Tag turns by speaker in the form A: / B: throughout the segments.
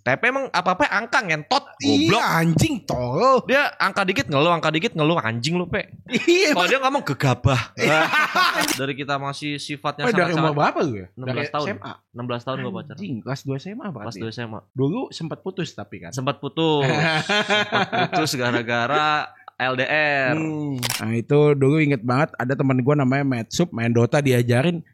A: TP emang apa-apa angka ngentot, goblok.
B: Iya anjing tolol.
A: Dia angka dikit ngeluh anjing lu, Pe.
B: Iya.
A: Kalau dia ngomong gegabah. Dari kita masih sifatnya
B: Dari umur
A: sangat-sangat
B: berapa lu ya?
A: 16
B: Dari
A: tahun.
B: SMA.
A: 16 tahun gue pacaran.
B: Anjing, kelas 2 SMA
A: Kelas
B: berarti.
A: 2 SMA.
B: Dulu sempat putus tapi kan.
A: Sempat putus gara-gara LDR.
B: Nah itu dulu inget banget ada teman gue namanya Metsup main Dota diajarin.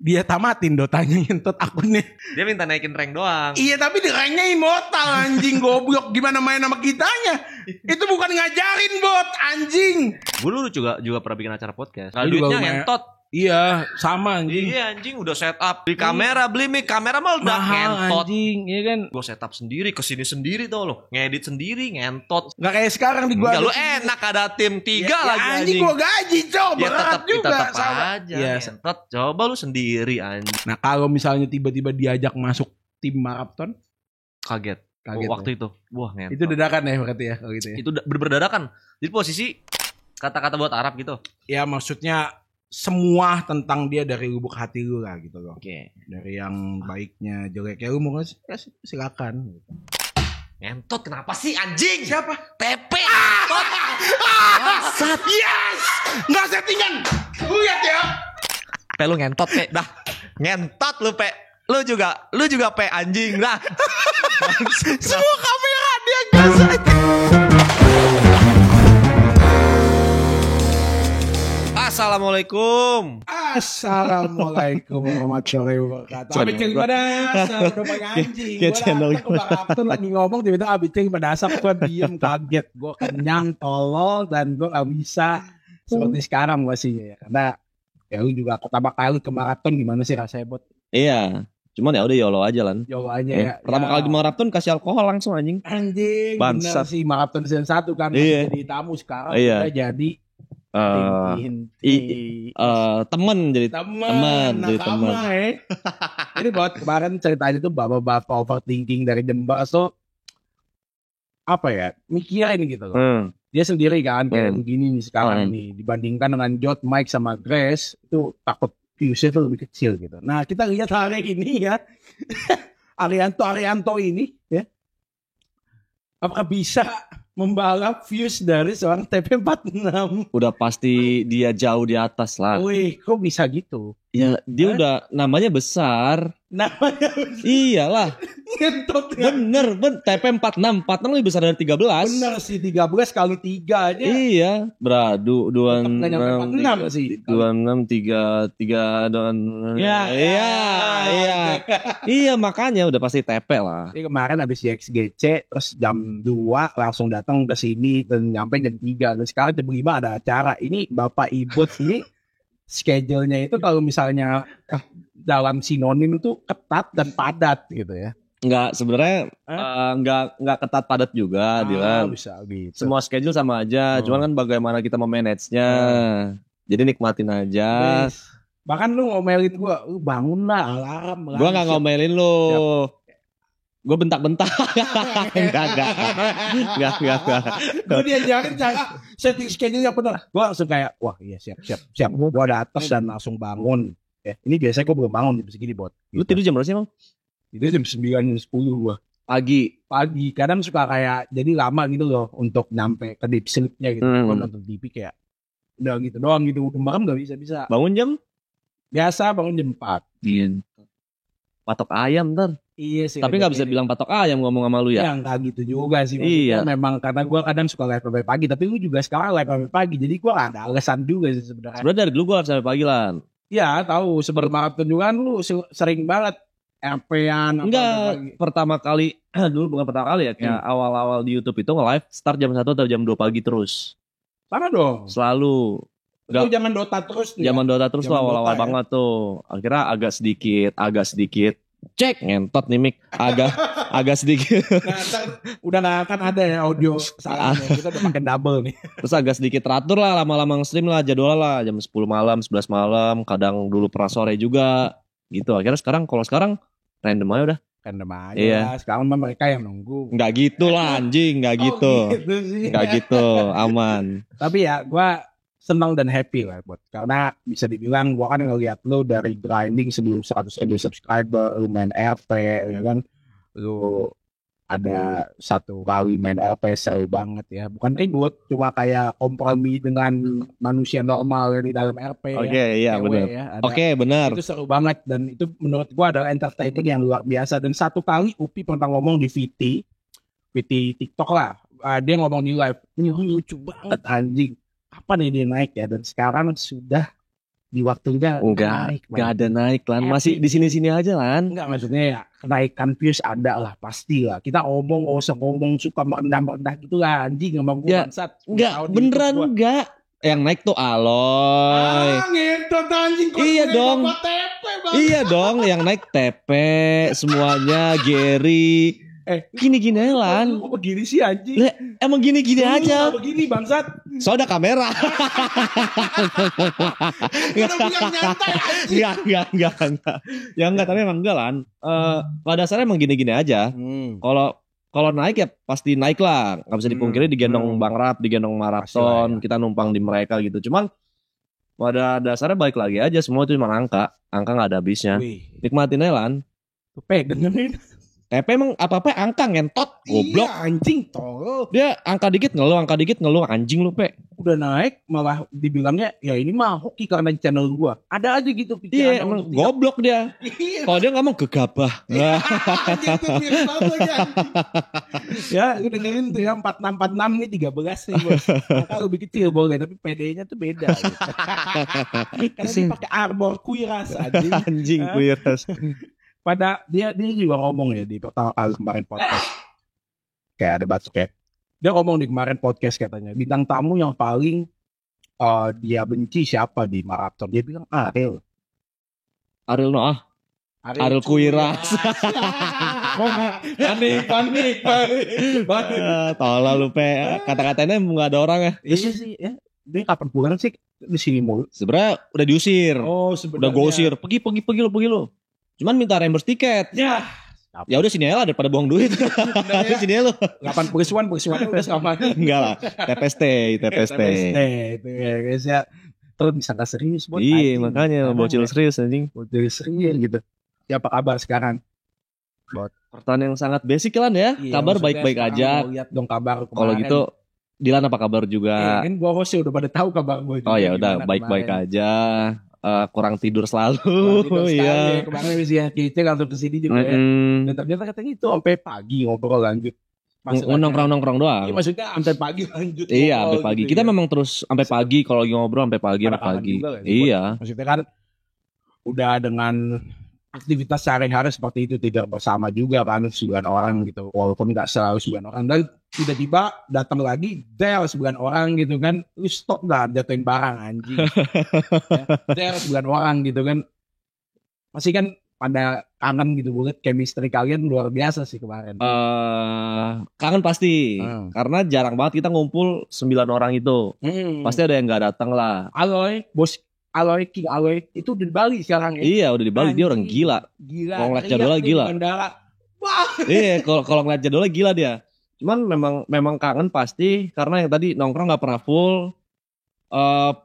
B: Dia tamatin Dotanya ngentot akunnya.
A: Dia minta naikin rank doang.
B: Iya tapi di ranknya immortal anjing goblok. Gimana main sama kitanya? Itu bukan ngajarin bot anjing.
A: Gue dulu juga pernah bikin acara podcast. Kalau
B: Lu juga
A: duitnya
B: lumayan.
A: ngentot.
B: Iya sama anjing.
A: Iya anjing udah setup di kamera, beli mic, kamera mah udah
B: Mahal
A: ngentot.
B: anjing, iya kan?
A: Gue setup sendiri, kesini sendiri tau lo, ngedit sendiri, ngentot.
B: Nggak kayak sekarang di gua.
A: Enggak, lu enak ada tim 3
B: ya,
A: lagi
B: anjing.
A: anjing.
B: Gua gaji coba
A: Ya
B: berat juga
A: tetap
B: sama.
A: aja
B: Ya,
A: ngentot. Coba lu sendiri anjing.
B: nah kalau misalnya tiba-tiba diajak masuk tim maraton,
A: Kaget.
B: kaget.
A: Waktu itu, wah ngentot.
B: Itu dadakan ya berarti ya kalau gitu ya.
A: Itu berdadakan. Jadi posisi kata-kata buat Arab gitu.
B: Ya maksudnya semua tentang dia dari lubuk hati lu lah gitu loh.
A: Oke.
B: Dari yang baiknya jeleknya lu mau ngasih silakan.
A: Ngentot kenapa sih anjing?
B: Siapa?
A: TP ngentot.
B: Bangsat. Yes. Nggak settingan. Lu lihat ya.
A: Pe lu ngentot Pe. Dah. Ngentot lu Pe. Lu juga Pe anjing dah.
B: Semua kamera dia gas.
A: Assalamualaikum.
B: Assalamualaikum warahmatullahi wabarakatuh. Abis ceng pada asap udah pakai anjing. Gue datang ke Bang lagi ngomong tiba-tiba abis ceng pada asap gue diem kaget. Gue kenyang tolol dan gue gak bisa seperti sekarang gue sih ya. Karena ya lu juga pertama kali ke maraton gimana sih rasanya bot?
C: Iya, cuman ya udah YOLO aja lan.
B: Jauh aja ya.
C: Pertama kali di maraton kasih alkohol langsung anjing.
B: Anjing bener
C: Bangsat.
B: sih maraton season 1 kan.
C: Iya.
B: Jadi tamu sekarang
C: Iya.
B: udah jadi
C: Temen jadi
B: teman
C: jadi teman.
B: Jadi buat kemarin ceritanya tuh bapak-bapak overthinking dari Jember so apa ya mikirin gitu loh. Dia sendiri kan kayak begini nih sekarang nih dibandingkan dengan Jod, Mike sama Grace itu takut viewsnya tuh lebih kecil gitu. Nah kita lihat hari ini ya Arianto ini ya apakah bisa membalap views dari seorang TP46.
C: Udah pasti dia jauh di atas lah.
B: Wih, kok bisa gitu?
C: Ya dia udah namanya besar.
B: Namanya
C: Iyalah.
B: ngentot ya.
C: Bener, TP46 lebih besar dari 13.
B: Bener sih 13 kali 3 aja.
C: Iya, beradu 26
B: 46 sih.
C: 26 3
B: Ya,
C: iya. Iya, makanya udah pasti TP lah.
B: Jadi kemarin habis XGC terus jam 2 langsung datang ke sini dan nyampe jam 3 dan sekarang jam 5 ada acara. Ini Bapak Ibu ini schedule-nya itu kalau misalnya dalam sinonim itu ketat dan padat gitu ya.
C: Enggak, sebenarnya enggak ketat padat juga, Dilan.
B: Bisa gitu.
C: Semua schedule sama aja, cuman kan bagaimana kita memanage-nya. Jadi nikmatin aja.
B: Yes. Bahkan lu ngomelin gua, lu bangun lah alarm.
C: Gua enggak ngomelin lu. Gue bentak-bentak. Enggak.
B: Gue diajarin cara setting schedule yang benar. Gue langsung kayak, wah iya siap. Gue ada atas dan langsung bangun. Ya, ini biasanya gue belum bangun jam segini bot.
C: Lu tidur jam berapa sih, Bang?
B: Tidur jam 9, jam 10 gue. Pagi. Kadang suka kayak, jadi lama gitu loh untuk nyampe ke deep sleep-nya gitu. Gue nonton TV kayak, udah gitu doang gitu. Kemarin gak bisa.
C: Bangun jam?
B: Biasa bangun jam 4.
C: Iya. Patok ayam ntar.
B: Iya sih.
C: Tapi gak bisa bilang patok ayam ngomong sama lu ya?
B: Ya gak gitu juga sih.
C: Iya.
B: Memang karena gue kadang suka live sampai pagi. Tapi lu juga sekarang live sampai pagi. Jadi gue gak ada alasan juga sih sebenarnya.
C: Sebenarnya dari dulu gue live sampai pagi lah.
B: Ya tahu sebelum maraton juga kan lu sering banget RP-an.
C: Enggak, pertama kali dulu bukan pertama kali ya. Kayak awal-awal di YouTube itu nge-live start jam 1 atau jam 2 pagi terus.
B: Sama dong.
C: Selalu.
B: Itu zaman Dota terus nih.
C: Zaman Dota terus tuh awal-awal banget tuh. Akhirnya agak sedikit. Cek ngentot nih Mik. Agak sedikit.
B: Nah, udah kan ada ya audio salahnya. Kita udah pakai double nih.
C: Terus agak sedikit teratur lah, lama-lama nge-stream lah, jadwal lah jam 10 malam, 11 malam, kadang dulu pernah sore juga. Gitu. Akhirnya kalau sekarang random aja udah.
B: Random aja.
C: Iya.
B: Sekarang mah mereka yang nunggu.
C: Enggak gitu lah anjing, enggak gitu.
B: Gitu sih.
C: Enggak gitu, aman.
B: Tapi ya gua senang dan happy lah buat karena bisa dibilang gua kan ngeliat lu dari grinding sebelum 100.000 subscriber, lu main RP ya kan, lu ada satu kali main LP seru banget ya. Bukan ribut, cuma kayak kompromi dengan manusia normal di dalam LP
C: Oke,
B: ya.
C: iya
B: Cewek
C: benar.
B: ya, ada.
C: Oke, benar.
B: Itu seru banget dan itu menurut gua adalah entertainment yang luar biasa. Dan satu kali Upi pernah ngomong di VT TikTok lah. Dia ngomong di live, ini lucu banget anjing. Kapan nih dia naik ya? Dan sekarang sudah di waktunya
C: Enggak
B: naik. Man.
C: ada naik lan. Masih di sini-sini aja lan.
B: Enggak, maksudnya ya kenaikan views ada lah pasti lah. Kita ngomong ngomong suka merendah-merendah gitu lah anjing sama gue
C: Ya,
B: bangsat.
C: Enggak, beneran enggak. Yang naik tuh Aloy.
B: Ngentot anjing.
C: Iya dong.
B: TP,
C: Iya dong, yang naik TP semuanya Gary. Gini-gini aja lan.
B: Kok begini sih anjing?
C: Lah, emang gini-gini aja.
B: Begini bangsat.
C: Soalnya ada kamera.
B: Udah bilang nyantai anjing.
C: Enggak. Ya enggak, tapi emang enggak lan. Pada dasarnya emang gini-gini aja. Kalau naik ya pasti naik lah. Nggak bisa dipungkiri digendong Bang Rap, digendong Marathon, kita numpang di mereka gitu. Cuman pada dasarnya balik lagi aja, semua itu cuma angka nggak ada habisnya. Nikmatin aja lan.
B: Tuh dengerin.
C: TP emang apa-apa angka ngentot, goblok.
B: Iya anjing tolol.
C: Dia angka dikit ngeluh, anjing lu pe.
B: Udah naik malah dibilangnya ya ini mah hoki karena channel gua. Ada aja gitu pikiran.
C: Iya emang goblok dia. Kalau dia ngomong gegabah.
B: Ya lu dengerin tuh ya 4646 ini 13 nih bos. Angka lebih kecil boleh tapi PD-nya tuh beda gitu. Karena dia pakai armor kuiras
C: Anjing kuiras.
B: Pada dia juga ngomong ya di pertama kali kemarin podcast. Kayak ada batuk ya. Dia ngomong di kemarin podcast katanya bintang tamu yang paling dia benci siapa di Marathon. Dia bilang Ariel
C: Noah. Ariel Kuiras.
B: Panik.
C: Tolong lu pe. Kata-katanya nggak ada orang ya.
B: Iya sih ya. Dia kapan pulang sih di sini mulu.
C: Sebenarnya udah diusir.
B: Oh
C: Udah
B: sebenarnya.
C: gue usir. Pergi lu. Cuman minta reimburse tiket. Ya udah sini aja lah daripada buang duit. Sini aja lu.
B: Kapan perisuan udah sama.
C: Enggak lah. TPST.
B: Itu ya guys ya. Terus bisa gak serius buat.
C: Iya makanya bocil serius anjing.
B: Bocil serius gitu. Ya apa kabar sekarang?
C: Pertanyaan yang sangat basic kan ya.
B: Iya,
C: kabar baik-baik aja.
B: Lihat dong kabar kemarin.
C: Kalau gitu Dilan apa kabar juga?
B: Kan gua host udah pada tahu kabar gue.
C: Oh ya udah baik-baik aja. Kurang tidur selalu. Iya.
B: Kemarin ya kita langsung ke sini juga ya. Dan ternyata katanya itu sampai pagi ngobrol lanjut.
C: Nongkrong doang.
B: Iya, maksudnya sampai pagi lanjut.
C: Iya, sampai pagi.
B: Gitu,
C: kita memang terus sampai pagi kalau lagi ngobrol sampai pagi. Iya.
B: Maksudnya kan udah dengan aktivitas sehari-hari seperti itu tidak bersama juga kan sebagian orang gitu. Walaupun nggak selalu sebagian orang. Dan tiba-tiba datang lagi sebagian orang gitu kan. Lu stop lah jatuhin barang anjing. Sebagian orang gitu kan. Masih kan pada kangen gitu banget, chemistry kalian luar biasa sih kemarin.
C: Kangen pasti. Karena jarang banget kita ngumpul 9 orang itu. Pasti ada yang nggak datang lah.
B: Aloy itu udah di Bali sekarang ya.
C: Iya udah di Bali. Dia orang gila. Kalau ngeliat jadwalnya gila. Iya kalau ngeliat jadwalnya gila dia. Cuman memang kangen pasti karena yang tadi nongkrong nggak pernah full.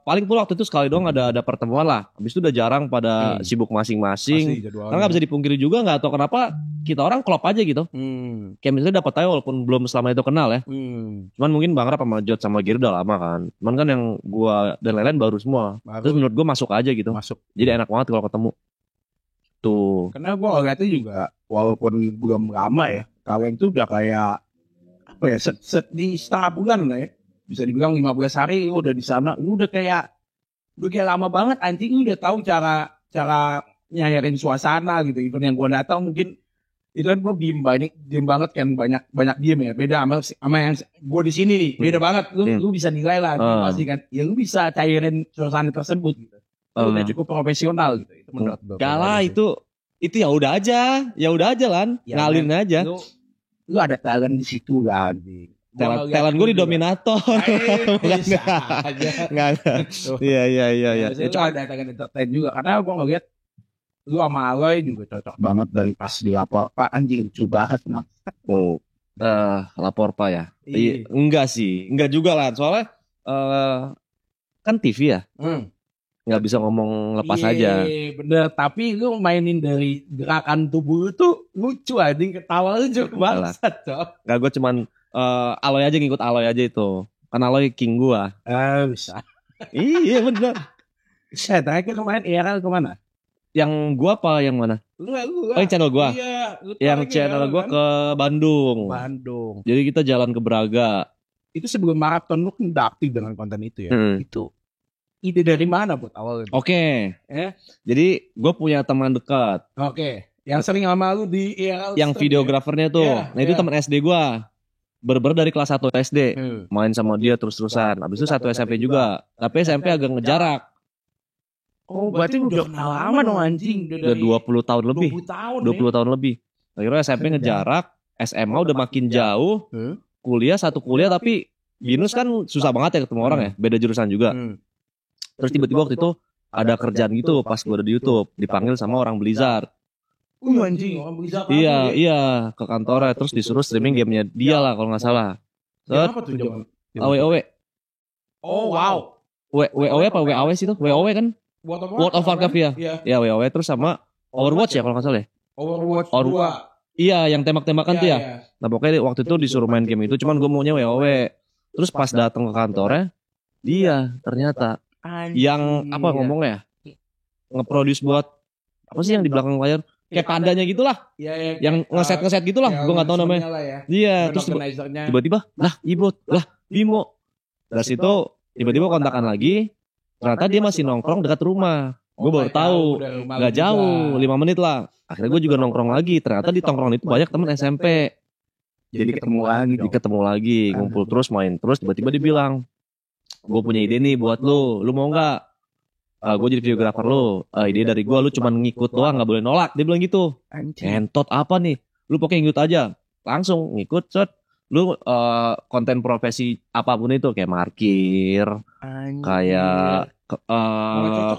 C: Paling full waktu itu sekali doang ada pertemuan lah. Habis itu udah jarang pada sibuk masing-masing. Karena nggak bisa dipungkiri juga nggak tahu kenapa kita orang klop aja gitu. Kayak misalnya dapat tahu walaupun belum selama itu kenal ya. Cuman mungkin Bang Rap sama Jod sama Giri udah lama kan. Cuman kan yang gua dan lain-lain baru semua. Terus menurut gua masuk aja gitu. Jadi enak banget kalau ketemu. Tuh.
B: Karena gua ngeliatnya juga walaupun belum lama ya. Kalian itu udah kayak apa ya? Di setengah bulan lah ya. Bisa dibilang 15 hari udah di sana, udah kayak lama banget anjing, udah tahu cara nyairin suasana gitu. Even yang gua datang mungkin itu kan gua diem banget kan banyak diem ya. Beda sama yang gua di sini nih, beda banget. Lu bisa nilai lah pasti kan. Ya lu bisa cairin suasana tersebut gitu. Udah cukup profesional gitu. Itu menurut gua.
C: Kalah itu ya udah aja lan, ya, ngalirin aja.
B: Lu ada talent di situ kan.
C: Talent gue di Dominator. Nggak. Iya.
B: Itu ada talent entertain juga. Karena gue ngeliat lu sama Aloy juga cocok banget dari pas di lapor. Pak anjing lucu banget.
C: Lapor Pak ya? Enggak sih. Enggak juga lah. Soalnya kan TV ya. nggak bisa ngomong lepas aja.
B: Iya bener, tapi lu mainin dari gerakan tubuh lu tuh lucu anjing, ketawa lu juga bangsat cok.
C: Gak, gue cuman Aloy aja, ngikut Aloy aja itu. Kan Aloy king gua.
B: Bisa.
C: Iya bener.
B: Saya terakhir kemarin IRL kemana?
C: Yang gua apa yang mana?
B: Lu.
C: Oh yang channel gua.
B: Iya.
C: Yang channel gua kan? Ke Bandung. Jadi kita jalan ke Braga.
B: Itu sebelum maraton lu kan udah aktif dengan konten itu ya. Itu ide dari mana buat awal?
C: Oke. Jadi gue punya teman dekat.
B: Oke. Yang sering sama lu di IRL.
C: Yang videografernya tuh. Nah itu teman SD gue. Bener-bener dari kelas 1 SD. Main sama dia terus-terusan. Habis itu 1 SMP juga. Tapi SMP agak ngejarak.
B: Oh berarti udah kenal lama dong anjing.
C: Udah 20 tahun lebih. 20 tahun lebih. Akhirnya SMP ngejarak. SMA udah makin jauh. Kuliah satu kuliah tapi binus kan susah banget ya ketemu orang ya. Beda jurusan juga. Terus tiba-tiba waktu itu ada kerjaan gitu pas gue ada di YouTube. Dipanggil sama orang Blizzard.
B: Anjing orang Blizzard.
C: Iya ke kantornya. Terus disuruh streaming gamenya dia lah kalau gak salah.
B: Apa tuh jaman?
C: WoW.
B: Oh wow.
C: WoW apa WoW sih tuh? WoW kan? World of Warcraft ya. Ya WoW terus sama Overwatch ya kalau gak salah ya.
B: Overwatch 2.
C: Iya yang tembak-tembakan tuh ya. Nah pokoknya waktu itu disuruh main game itu. Cuman gue maunya WoW. Terus pas datang ke kantornya. Dia ternyata yang apa ngomongnya nge-produce buat apa sih yang di belakang layar kayak pandanya gitulah. Yang ngeset gitulah. Gue gak tahu namanya. Iya terus tiba-tiba lah Ibot lah Bimo. Dari situ tiba-tiba kontakan lagi. Ternyata dia masih nongkrong dekat rumah. Gue baru tahu gak jauh 5 menit lah. Akhirnya gue juga nongkrong lagi. Ternyata di tongkrong itu banyak temen SMP. Jadi ketemu lagi, ngumpul terus, main terus. Tiba-tiba dia bilang, gue punya ide nih buat lu mau nggak? Gue jadi videografer lu. Ide dari gue, lu cuman ngikut doang, nggak boleh nolak. Dia bilang gitu. Entot apa nih? Lu pokoknya ngikut aja. Langsung ngikut, set. Lu konten profesi apapun itu kayak markir, kayak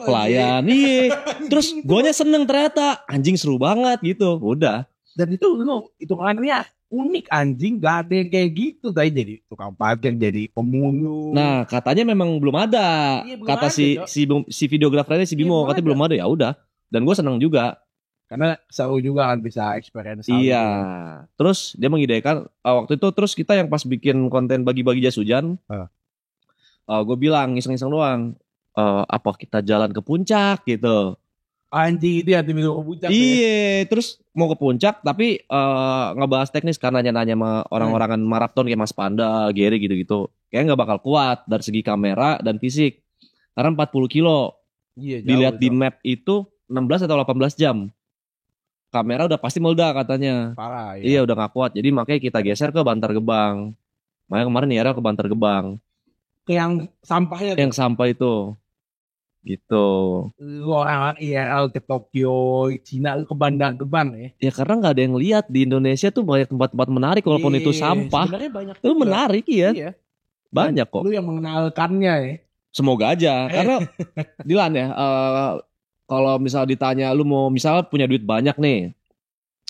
C: pelayan, iya. Terus guanya seneng ternyata, anjing seru banget gitu. Udah.
B: Dan itu lu hitungannya unik anjing, gak ada yang kayak gitu. Tadi jadi tukang parkir, jadi pemulung.
C: Nah katanya memang belum ada. Kata si videografernya si Bimo katanya belum ada. Ya udah. Dan gue seneng juga.
B: Karena seru juga kan bisa experience.
C: Iya. Terus dia mengidekan waktu itu terus kita yang pas bikin konten bagi-bagi jas hujan. Gue bilang iseng-iseng doang. Apa kita jalan ke puncak gitu.
B: Anjing itu ya tim ke puncak.
C: Iya. Terus mau ke puncak tapi ngebahas teknis karena nanya sama orang-orangan maraton kayak Mas Panda, Gary gitu-gitu. Kayaknya gak bakal kuat dari segi kamera dan fisik. Karena 40 kilo. Iya, dilihat di map itu 16 atau 18 jam. Kamera udah pasti meledak katanya.
B: Parah ya.
C: Iya udah gak kuat. Jadi makanya kita geser ke Bantar Gebang. Makanya kemarin ya ke Bantar Gebang.
B: Yang sampahnya
C: tuh. Yang sampah itu. Gitu.
B: Lu orang IRL ke Tokyo, Cina, lu ke Bantar Gebang ya.
C: Ya karena gak ada yang lihat di Indonesia tuh banyak tempat-tempat menarik walaupun itu sampah.
B: Sebenarnya banyak.
C: Itu menarik ya. Banyak kok.
B: Lu yang mengenalkannya ya.
C: Semoga aja. Karena Dilan ya. Kalau misal ditanya lu mau misal punya duit banyak nih,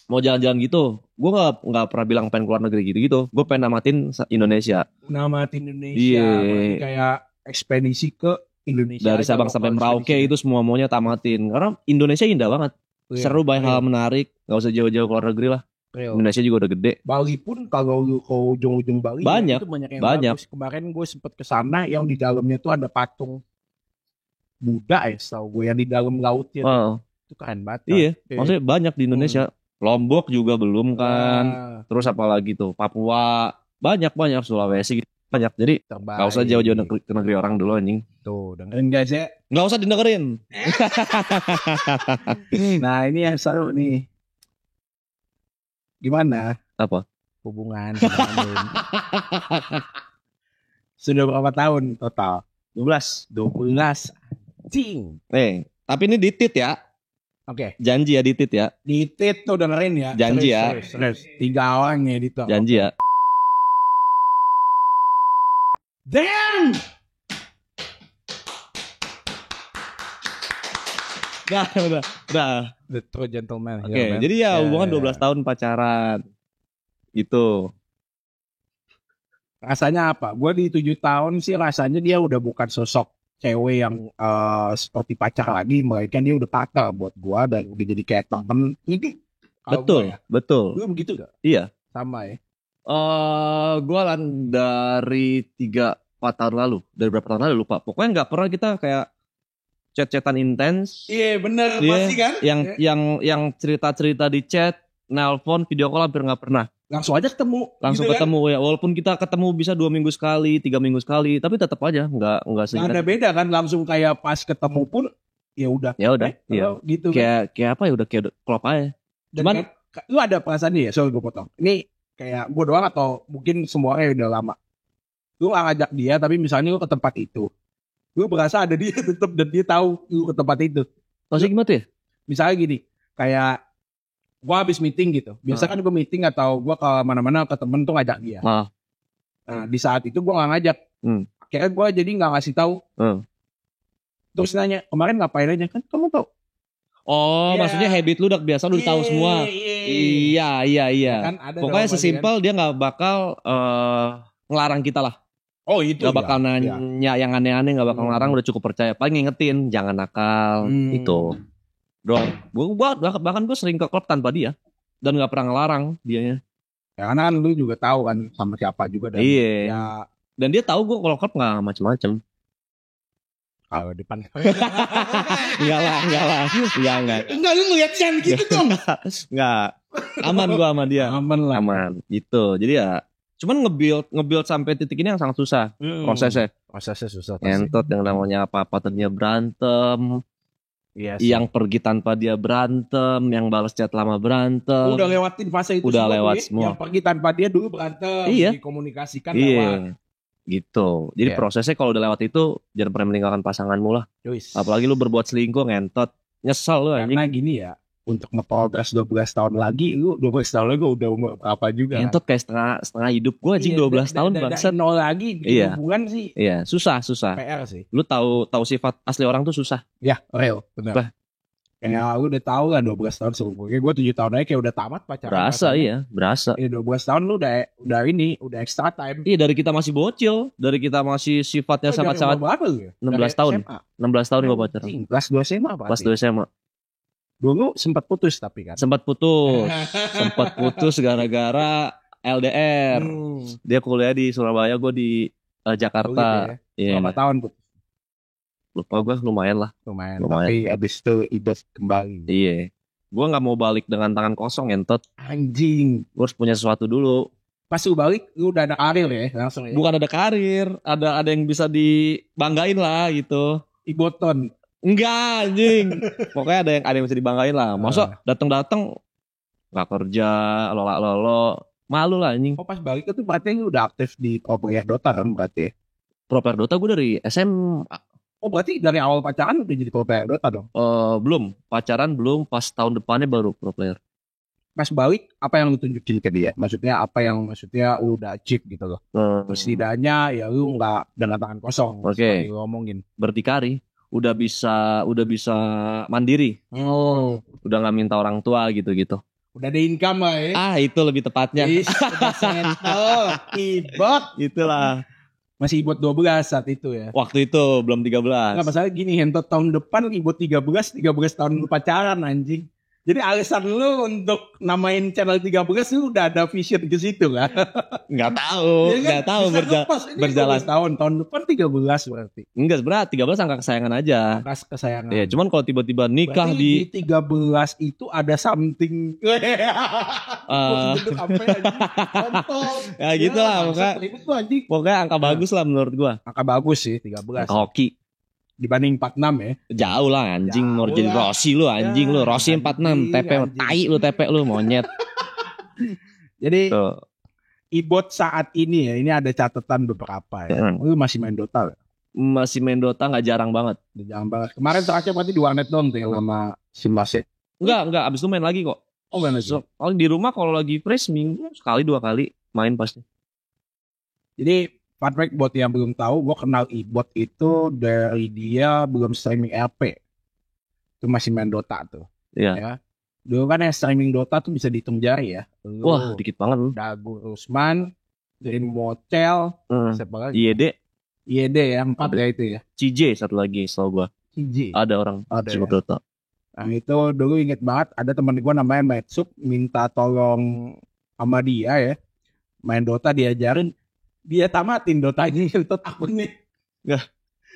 C: mau jalan-jalan gitu, gue nggak pernah bilang pengen keluar negeri gitu. Gue pengen namatin Indonesia.
B: Namatin Indonesia. Iya. Kayak ekspedisi ke Indonesia.
C: Dari Sabang sampai Merauke itu semua maunya tamatin. Karena Indonesia indah banget. Seru, banyak hal menarik. Gak usah jauh-jauh keluar negeri lah. Indonesia juga udah gede.
B: Bali pun kalau lu ke ujung-ujung Bali
C: banyak,
B: itu banyak yang bagus. Kemarin gue sempet kesana yang di dalamnya tuh ada patung Buddha ya, tau gue yang di dalam lautnya itu keren banget.
C: Iya, maksudnya banyak di Indonesia. Lombok juga belum kan. Terus apalagi tuh Papua, banyak Sulawesi banyak. Jadi nggak usah jauh-jauh ke negeri orang dulu anjing.
B: Tuh dengerin guys ya.
C: Nggak usah didengerin.
B: Nah ini yang seru nih. Gimana?
C: Apa?
B: Hubungan. Sudah berapa tahun total? 12. Cing.
C: Tapi ini ditit ya.
B: Oke.
C: Janji ya ditit ya.
B: Ditit tuh dengerin ya.
C: Janji ya.
B: Serius. 3 orang ya editor.
C: Janji ya.
B: Damn.
C: Udah.
B: The true gentleman.
C: Oke, jadi ya hubungan 12 tahun pacaran. Gitu.
B: Rasanya apa? Gue di 7 tahun sih rasanya dia udah bukan sosok cewek yang seperti pacar lagi, melainkan dia udah pacar buat gua dan udah jadi kayak temen. Ini kalau
C: Betul,
B: gua ya,
C: betul.
B: lu begitu gak?
C: Iya.
B: Sama ya.
C: Gue dari 3-4 tahun lalu, dari berapa tahun lalu lupa. Pokoknya nggak pernah kita kayak chat-chatan intens.
B: Iya bener,
C: Iya,
B: pasti kan?
C: Yang cerita-cerita di chat, nelpon, video call hampir nggak pernah.
B: Langsung aja ketemu.
C: Langsung
B: gitu
C: ketemu ya, walaupun kita ketemu bisa 2 minggu sekali, 3 minggu sekali, tapi tetap aja nggak
B: kan? Ada beda kan, langsung kayak pas ketemu pun ya udah.
C: Ya udah, iya.
B: Gitu. Kan?
C: Kayak apa ya, udah kayak klop aja.
B: Dan
C: Cuman
B: lu ada perasaan nih ya, soal gue potong. Ini kayak gue doang atau mungkin semuanya udah lama. Lu gak ngajak dia, tapi misalnya lu ke tempat itu. Lu berasa ada dia tetap dan dia tahu lu ke tempat itu.
C: maksudnya gimana tuh ya?
B: Misalnya gini, kayak gue habis meeting gitu. Biasa kan gue meeting atau gue ke mana-mana ke temen tuh ngajak dia. Nah di saat itu gue gak ngajak. Akhirnya gue jadi gak ngasih tahu. Terus nanya, kemarin ngapain aja? Kan kamu tahu.
C: Oh, maksudnya habit lu udah biasa, lu tahu semua. Iya.
B: Kan ada
C: pokoknya sesimpel dia nggak bakal ngelarang kita lah.
B: Oh itu.
C: Gak bakal nanya yang aneh-aneh, gak bakal ngelarang, udah cukup percaya. Paling ngingetin, jangan nakal, itu. Doang. Bahkan gue sering ke klub tanpa dia dan nggak pernah ngelarang dianya.
B: Ya karena kan lu juga tahu kan sama siapa juga. Dan
C: iya.
B: Ya,
C: dan dia tahu gue kalau klub nggak macem-macem.
B: Kalau depan
C: enggak lah.
B: Enggak, lu ngeliat Chan gitu dong.
C: Enggak. Aman gua sama dia. Aman. Gitu. Jadi ya cuman nge-build sampai titik ini yang sangat susah. Prosesnya
B: susah.
C: Entot yang namanya apa-apa ternyata berantem.
B: Yes,
C: yang pergi tanpa dia berantem, yang balas chat lama berantem.
B: Udah lewatin fase itu.
C: Udah lewat semua.
B: Yang pergi tanpa dia dulu berantem.
C: Iya.
B: Dikomunikasikan lewat.
C: Gitu. Jadi prosesnya kalau udah lewat itu jangan pernah meninggalkan pasanganmu lah. Apalagi lu berbuat selingkuh, ngentot, nyesel lu anjing.
B: Karena gini ya, untuk nge-progress 12 tahun lagi, lu 12 tahun lagi udah umur apa juga.
C: Ngentot kayak setengah hidup gua anjing. 12 tahun bangsat.
B: Nol lagi hubungan sih.
C: Iya, susah.
B: PR sih.
C: Lu tahu sifat asli orang tuh susah.
B: Ya, real, benar. Kayak lu udah tahu kan 12 tahun seumurnya. Gue 7 tahun aja kayak udah tamat pacaran.
C: Berasa.
B: 12 tahun lu udah extra time.
C: Iya, dari kita masih bocil, dari kita masih sifatnya sangat-sangat. 16 tahun. SMA. 16 tahun gua pacaran.
B: Kelas 2 SMA apa?
C: Kelas 2 SMA.
B: Dulu sempat putus tapi kan.
C: Sempat putus gara-gara LDR. Dia kuliah di Surabaya, gue di Jakarta.
B: Iya. Berapa tahun putus?
C: Lupa gue, lumayan lah.
B: Tapi abis itu ibadah kembali.
C: Iya. Gue gak mau balik dengan tangan kosong, entot.
B: Anjing.
C: Gue harus punya sesuatu dulu.
B: Pas lu balik, lu udah ada karir ya langsung ya?
C: Bukan ada karir, ada yang bisa dibanggain lah gitu.
B: Iboton.
C: Enggak anjing. Pokoknya ada yang bisa dibanggain lah. Masa datang gak kerja, lolo. Malu lah anjing.
B: Oh pas balik itu berarti lu udah aktif di Pro Player Dota kan berarti?
C: Pro Player Dota gue dari SMA.
B: Oh berarti dari awal pacaran udah jadi Pro Player Dota dong?
C: Belum, pacaran belum, pas tahun depannya baru Pro Player.
B: Pas balik, apa yang lu tunjukin ke dia? Maksudnya apa yang lu udah achieve gitu loh? Setidaknya ya lu gak dengan tangan kosong.
C: Oke.
B: Lu ngomongin.
C: Berdikari, udah bisa mandiri. Udah gak minta orang tua gitu-gitu.
B: Udah ada income lah ya?
C: Itu lebih tepatnya.
B: Udah settle, ibot.
C: Itulah.
B: Masih ibot 12 saat itu ya.
C: Waktu itu belum 13.
B: Enggak masalah gini, Hentot tahun depan ibot 13 tahun lu pacaran anjing. Jadi alasan lu untuk namain channel 13 lu udah ada vision ke situ kan?
C: Enggak tahu berjalan
B: tahun depan 13 berarti.
C: Enggak, sebenarnya 13 angka kesayangan aja.
B: Angka kesayangan.
C: Iya, cuman kalau tiba-tiba nikah
B: berarti di 13 itu ada something.
C: Ya gitulah pokoknya angka bagus lah menurut gua.
B: Angka bagus sih 13.
C: Angka hoki.
B: Dibanding 46 ya.
C: Jauh lah anjing. Mau jadi Rossi lu anjing lu. Rossi 46. TP tai lu, TP lu monyet.
B: Jadi ibot saat ini ya. Ini ada catatan beberapa ya. Lu masih main Dota gak?
C: Masih main Dota gak jarang banget.
B: Kemarin terakhir berarti di warnet dong tuh sama Simbas ya?
C: Enggak. Abis itu main lagi kok.
B: Oh main lagi?
C: Kalau di rumah kalau lagi free seminggu sekali 2 kali main pasti.
B: Jadi fun fact buat yang belum tahu, gue kenal Ibot itu dari dia belum streaming RP. Itu masih main Dota tuh.
C: Iya.
B: Ya. Dulu kan yang streaming Dota tuh bisa dihitung jari ya.
C: Wah, dikit banget lu.
B: Dagu Rusman, Dream Motel, siapa lagi?
C: IED.
B: IED ya 4 ya itu ya.
C: CJ satu lagi setahu gue.
B: CJ.
C: Ada orang
B: Ada ya.
C: Dota.
B: Nah itu dulu inget banget ada teman gue namanya Metsup minta tolong sama dia ya. Main Dota diajarin. Dia tamatin Dotanya itu akunnya.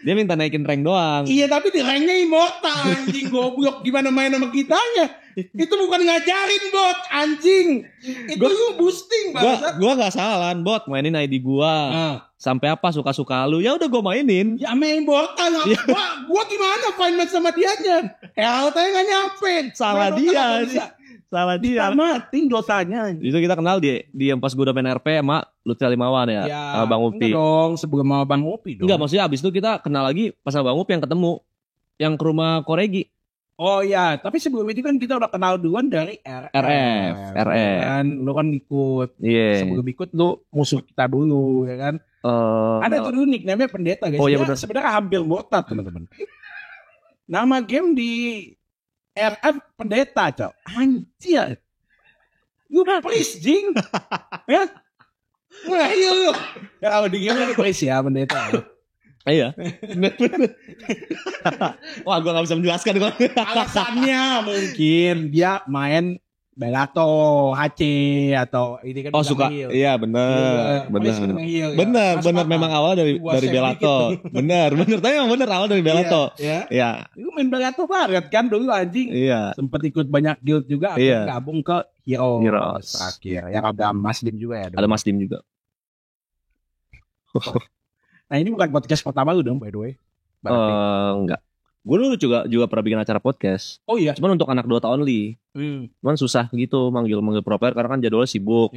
C: Dia minta naikin rank doang.
B: Iya tapi di ranknya immortal anjing goblok gimana main sama kitanya. Itu bukan ngajarin bot anjing. Itu lu boosting banget.
C: Gua enggak salah bot mainin ID gua. Sampai apa suka-suka lu. Ya udah gua mainin.
B: Ya main Dota gua gimana main match sama dianya. RLT-nya enggak nyampe.
C: Salah dia sih. Salah dia.
B: Tamatin Dotanya.
C: Itu kita kenal di yang pas gue udah main RP sama Lutfi Limawan ya, sama Bang Upi.
B: Enggak dong, sebelum sama Bang Upi dong.
C: Enggak, maksudnya abis itu kita kenal lagi pas sama Bang Upi yang ketemu. Yang ke rumah Koregi.
B: Oh iya, tapi sebelum itu kan kita udah kenal duluan dari RF. Kan, lu kan ikut.
C: Iya.
B: Sebelum ikut lu musuh kita dulu, ya kan. Ada tuh dulu nickname-nya Pendeta guys.
C: Oh iya benar.
B: Sebenarnya hampir botak teman-teman. Nama game di RF Pendeta, cok. Anjir. Lu please, Jing. Ya. Wah, iya lu. Ya, kalau di game kan please ya, Pendeta.
C: Iya. Wah, gua gak bisa menjelaskan kok.
B: Alasannya mungkin dia main Belato, HC atau ini kan
C: Oh suka, iya benar, benar memang awal dari Belato, benar, tapi memang benar awal dari Belato,
B: iya. Lu main Belato banget kan dulu anjing,
C: iya.
B: Sempet ikut banyak guild juga, gabung ke Heroes akhir, yang ada Mas Dim juga ya,
C: ada Mas Dim juga.
B: Nah ini bukan podcast pertama lu dong by the way?
C: Enggak. Gue dulu juga pernah bikin acara podcast.
B: Oh iya.
C: Cuman untuk anak Dota only. Cuman susah gitu manggil pro player karena kan jadwalnya sibuk.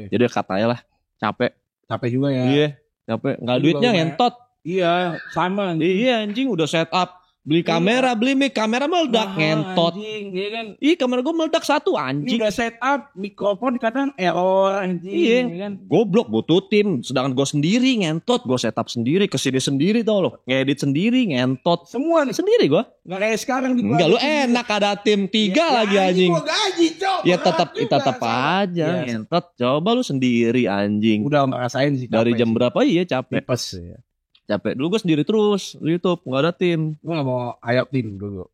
C: Jadi katanya lah capek.
B: Capek juga ya.
C: Iya, capek. Enggak duitnya ngentot.
B: Iya, sama.
C: Iya anjing udah setup. Beli kamera, beli mic, kamera meledak ngentot.
B: Anjing, iya kan.
C: Ih, kamera gue meledak satu anjing.
B: Ini udah setup, mikrofon kadang error anjing.
C: Iya
B: kan.
C: Goblok butuh tim, sedangkan gue sendiri ngentot, gue setup sendiri, kesini sendiri tau lo, ngedit sendiri ngentot.
B: Semua nih
C: sendiri gue.
B: Gak kayak sekarang di.
C: Enggak lu enak ada tim 3 lagi anjing.
B: Gue gaji cok.
C: Ya tetap aja ngentot. Coba lu sendiri anjing.
B: Udah ngerasain sih.
C: Dari jam berapa iya capek.
B: Tipes ya.
C: Capek dulu gue sendiri terus di YouTube nggak ada tim.
B: Gue nggak mau ayap tim dulu.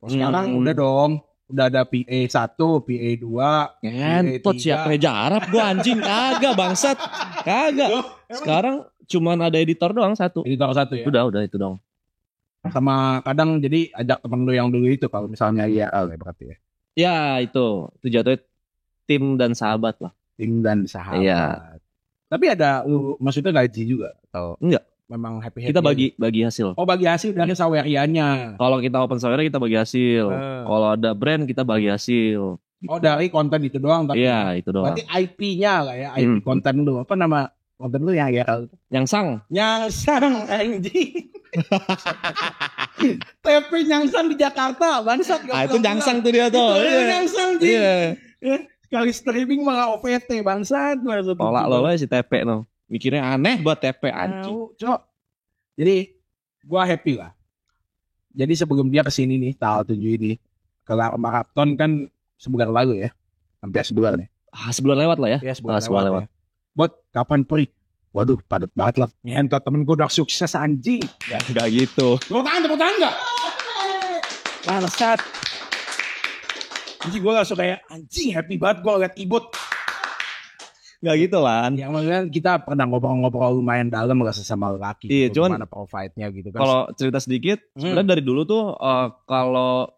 B: Sekarang udah dong, udah ada PA 1, PA 2,
C: ngentot siapa jarap gue anjing kagak bangsat kagak. Sekarang cuman ada editor doang satu.
B: Editor satu ya.
C: Udah itu dong.
B: Sama kadang jadi ajak temen lu yang dulu itu kalau misalnya IRL ya berarti ya.
C: Ya itu jatuhnya tim dan sahabat lah.
B: Tim dan sahabat.
C: Iya.
B: Tapi ada lu maksudnya gaji juga atau
C: enggak?
B: Memang happy
C: kita bagi hasil.
B: Oh bagi hasil dari saweriannya.
C: Kalau kita open saweri kita bagi hasil. Kalau ada brand kita bagi hasil.
B: Oh dari konten itu doang tapi.
C: Iya itu doang.
B: Berarti IP-nya lah ya, IP konten lu. Apa nama konten lu yang ya?
C: Nyangsang
B: anjing. TP Nyangsang di Jakarta, bangsat.
C: Itu Nyangsang tuh dia tuh.
B: Itu Nyangsang sih. Iya. Sekali streaming malah OVT bangsat.
C: Tolak lo si TP no. Mikirnya aneh buat TP anjing.
B: Cok. Jadi gua happy lah. Jadi sebelum dia kesini nih tanggal 7 ini kelar maraton kan sebulan lalu ya. Hampir sebulan ya.
C: Sebulan lewat lah ya.
B: Iya sebulan lewat. Ya. Bot kapan pergi? Waduh padat banget lah. Ngentot temen gua udah sukses anjing.
C: Ya enggak gitu.
B: Tepuk tangan enggak? Bangsat. Anjing gua langsung kayak anjing happy banget gua liat Ibot.
C: Gak gitu lah.
B: Yang maksudnya kita pernah ngobrol-ngobrol lumayan dalam lah sesama laki.
C: Iya, cuman
B: gimana provide-nya gitu kan.
C: Kalau cerita sedikit, sebenarnya dari dulu tuh kalau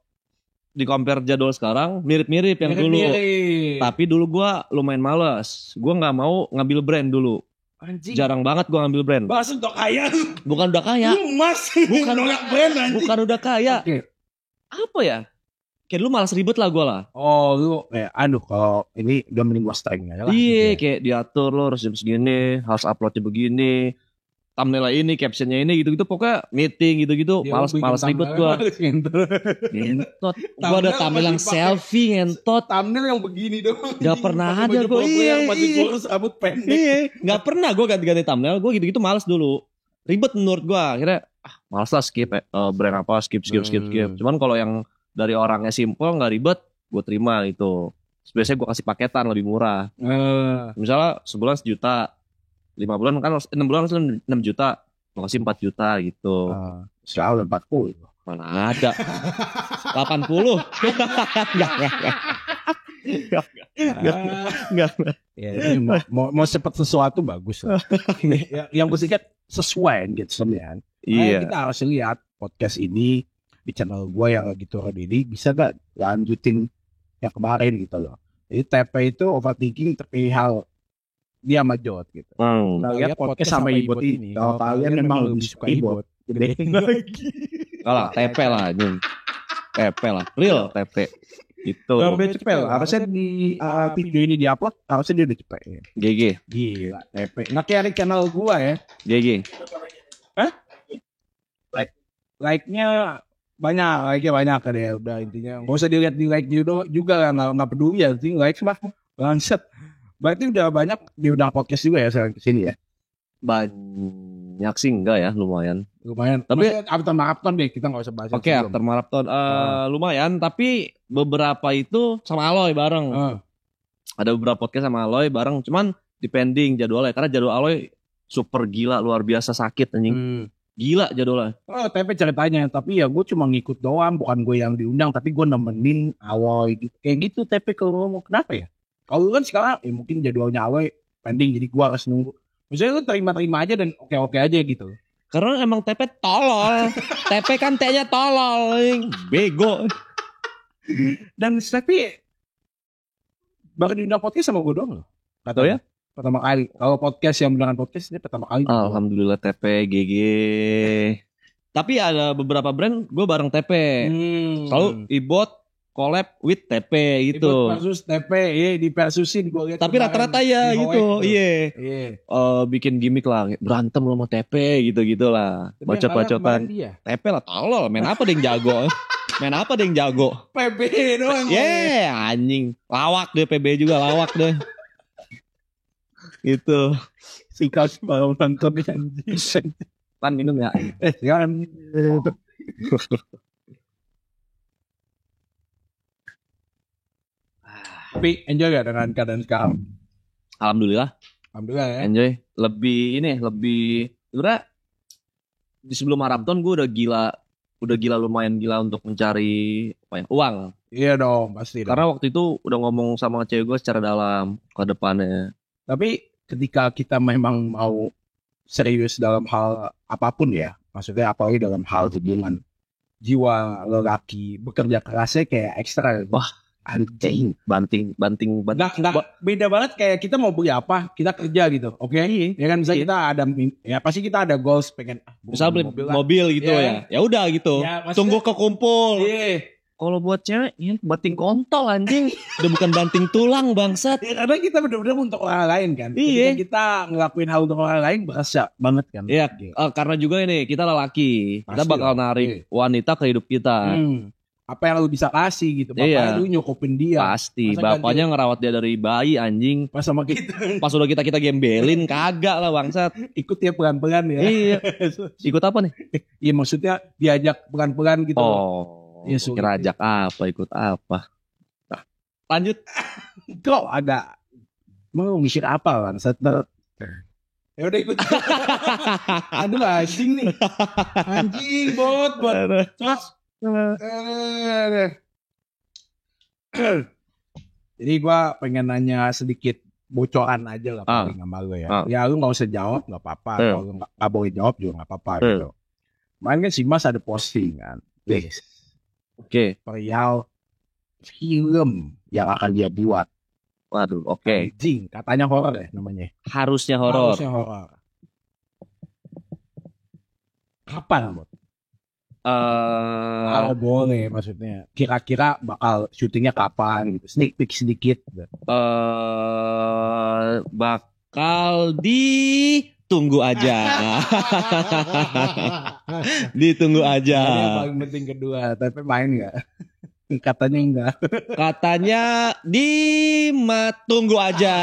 C: di compare jadwal sekarang mirip-mirip yang dulu. Tapi dulu gua lumayan malas. Gua nggak mau ngambil brand dulu.
B: Anjing.
C: Jarang banget gua ngambil brand.
B: Bahas udah kaya.
C: Bukan udah kaya.
B: Mas. Bukan brand anjing.
C: Bukan udah kaya.
B: Okay.
C: Apa ya? Kayak dulu malas ribet lah gue lah.
B: Oh lu kayak kalau ini udah mending gue strike aja lah.
C: Iya gitu. Kayak diatur lo harus jam segini, harus uploadnya begini, thumbnail ini, captionnya ini gitu-gitu. Pokoknya meeting gitu-gitu, malas ribet gue. Ngentot. Gue ada thumbnail yang selfie ngentot.
B: Thumbnail yang begini dong.
C: Gak pernah ada gue.
B: Iya. Masih kurus rambut pendek.
C: Iya. Gak pernah gue ganti-ganti thumbnail. Gue gitu-gitu malas dulu. Ribet menurut gue. Akhirnya malas lah skip brand apa skip. Cuman kalau yang dari orangnya simple nggak ribet gue terima itu. Biasanya gue kasih paketan lebih murah. Misalnya sebulan 1 juta, 5 bulan kan 6 bulan 6 juta, Makasih 4 juta gitu.
B: Sekarang 40.
C: Mana ada 80. Enggak.
B: Ya, ini mau cepat sesuatu bagus lah. Yang gue singkat sesuai gitu sebenarnya.
C: Iya.
B: Kita harus lihat podcast ini di channel gue yang lagi turun ini bisa gak lanjutin yang kemarin gitu loh. Jadi TP itu overthinking perihal dia sama Jod gitu. Nah, lihat podcast sama Ibot ini. Kalau kalian memang lebih suka Ibot, gedein lagi.
C: Kalah TP lah anjing. TP lah. Real TP. Itu.
B: Sampai cepet lah. Harusnya di video ini diupload, harusnya dia udah cepet.
C: GG.
B: Gila, TP. Nggak kayak channel gua ya.
C: GG.
B: Hah? Like-nya banyak kan ya. Udah intinya. Nggak usah dilihat di like juga nggak peduli ya. Like mah bangsat. Berarti udah banyak diundang podcast juga ya sekarang kesini ya.
C: Banyak sih enggak ya, lumayan.
B: Tapi after marathon deh, kita nggak usah bahas.
C: Oke, after marathon lumayan, tapi beberapa itu sama Aloy bareng. Ada beberapa podcast sama Aloy bareng, cuman depending jadwalnya karena jadwal Aloy super gila, luar biasa sakit anjing. Gila jadwalnya.
B: TP ceritanya, tapi ya gue cuma ngikut doang, bukan gue yang diundang, tapi gue nemenin Aloy gitu. Kayak gitu TP kalau ngomong kenapa ya? Kalau kan sekarang mungkin jadwalnya Aloy pending, jadi gue harus nunggu. Misalnya lu terima aja dan oke aja gitu.
C: Karena emang TP tolol. TP kan T-nya tolol. Bego.
B: Dan tapi baru diundang podcast sama gue doang loh.
C: Gak tau ya?
B: Pertama kali. Kalau podcast yang mendengar podcast ini pertama kali.
C: Alhamdulillah TP GG. Tapi ada beberapa brand gue bareng TP. Selalu Ibot collab with TP gitu.
B: Ibot versus TP, di versusin gue lihat.
C: Tapi rata-rata ya gitu, iya. Bikin gimmick lah, berantem lo sama TP gitu lah, bacot-bacotan. TP lah tolol, main apa deh yang jago? PB
B: doang.
C: Anjing, lawak deh PB juga lawak deh. Gitu.
B: Sikas baru nonton anjing.
C: Pan minum ya?
B: Jangan. Tapi enjoy gak dengan keadaan sekarang?
C: Alhamdulillah
B: ya.
C: Enjoy. Lebih sebenarnya di sebelum maraton gue udah gila lumayan gila untuk mencari uang.
B: Iya dong pasti.
C: Karena waktu itu udah ngomong sama cewek gue secara dalam ke depannya.
B: Tapi ketika kita memang mau serius dalam hal apapun ya, maksudnya apalagi dalam hal hubungan, jiwa lelaki bekerja kerasnya kayak ekstra.
C: Wah. Anjing, banting.
B: Nggak, beda banget kayak kita mau beli apa, kita kerja gitu, oke? Ya kan misalnya kita ada, ya pasti kita ada goals pengen.
C: Misal beli mobil gitu ya, ya udah gitu. Ya, tunggu kekumpul. Kalau buat cewek, ya banting kontol anjing, udah bukan banting tulang bangsat.
B: Ya, karena kita benar-benar untuk orang lain kan. Ketika kita ngelakuin hal untuk orang lain berasa banget kan.
C: Iya, karena juga ini kita lelaki, kita bakal narik wanita ke hidup kita.
B: Apa yang lu bisa kasih gitu. Bapaknya lu nyokopin dia.
C: Pasti. Bapaknya ngerawat dia dari bayi anjing.
B: Pas sama kita.
C: Pas udah kita gembelin kagak lah bangsat.
B: Ikut ya pelan-pelan ya.
C: Iya. Ikut apa nih?
B: Iya maksudnya diajak pelan-pelan gitu.
C: Ya, kira ajak apa, ikut apa. Nah, lanjut.
B: Kok agak mau ngisi apa bangsat? Ya udah ikut. Aduh anjing nih. Anjing bot. Jadi gue pengen nanya sedikit bocoran aja lah paling sama lu ya. Ya lu gak usah jawab gak apa-apa. Kalau lu gak boleh jawab juga gak apa-apa gitu. Kemarin kan si Mas ada posting kan.
C: Oke.
B: Perihal film yang akan dia buat.
C: Waduh, oke.
B: Anjing, katanya horor ya namanya.
C: Harusnya horor.
B: Kapan, Bot? Kalau boleh maksudnya kira-kira bakal syutingnya kapan gitu, sneak peek sedikit.
C: Bakal ditunggu aja. Ditunggu aja.
B: Yang paling penting kedua, tapi main nggak? Katanya enggak.
C: Katanya tunggu aja.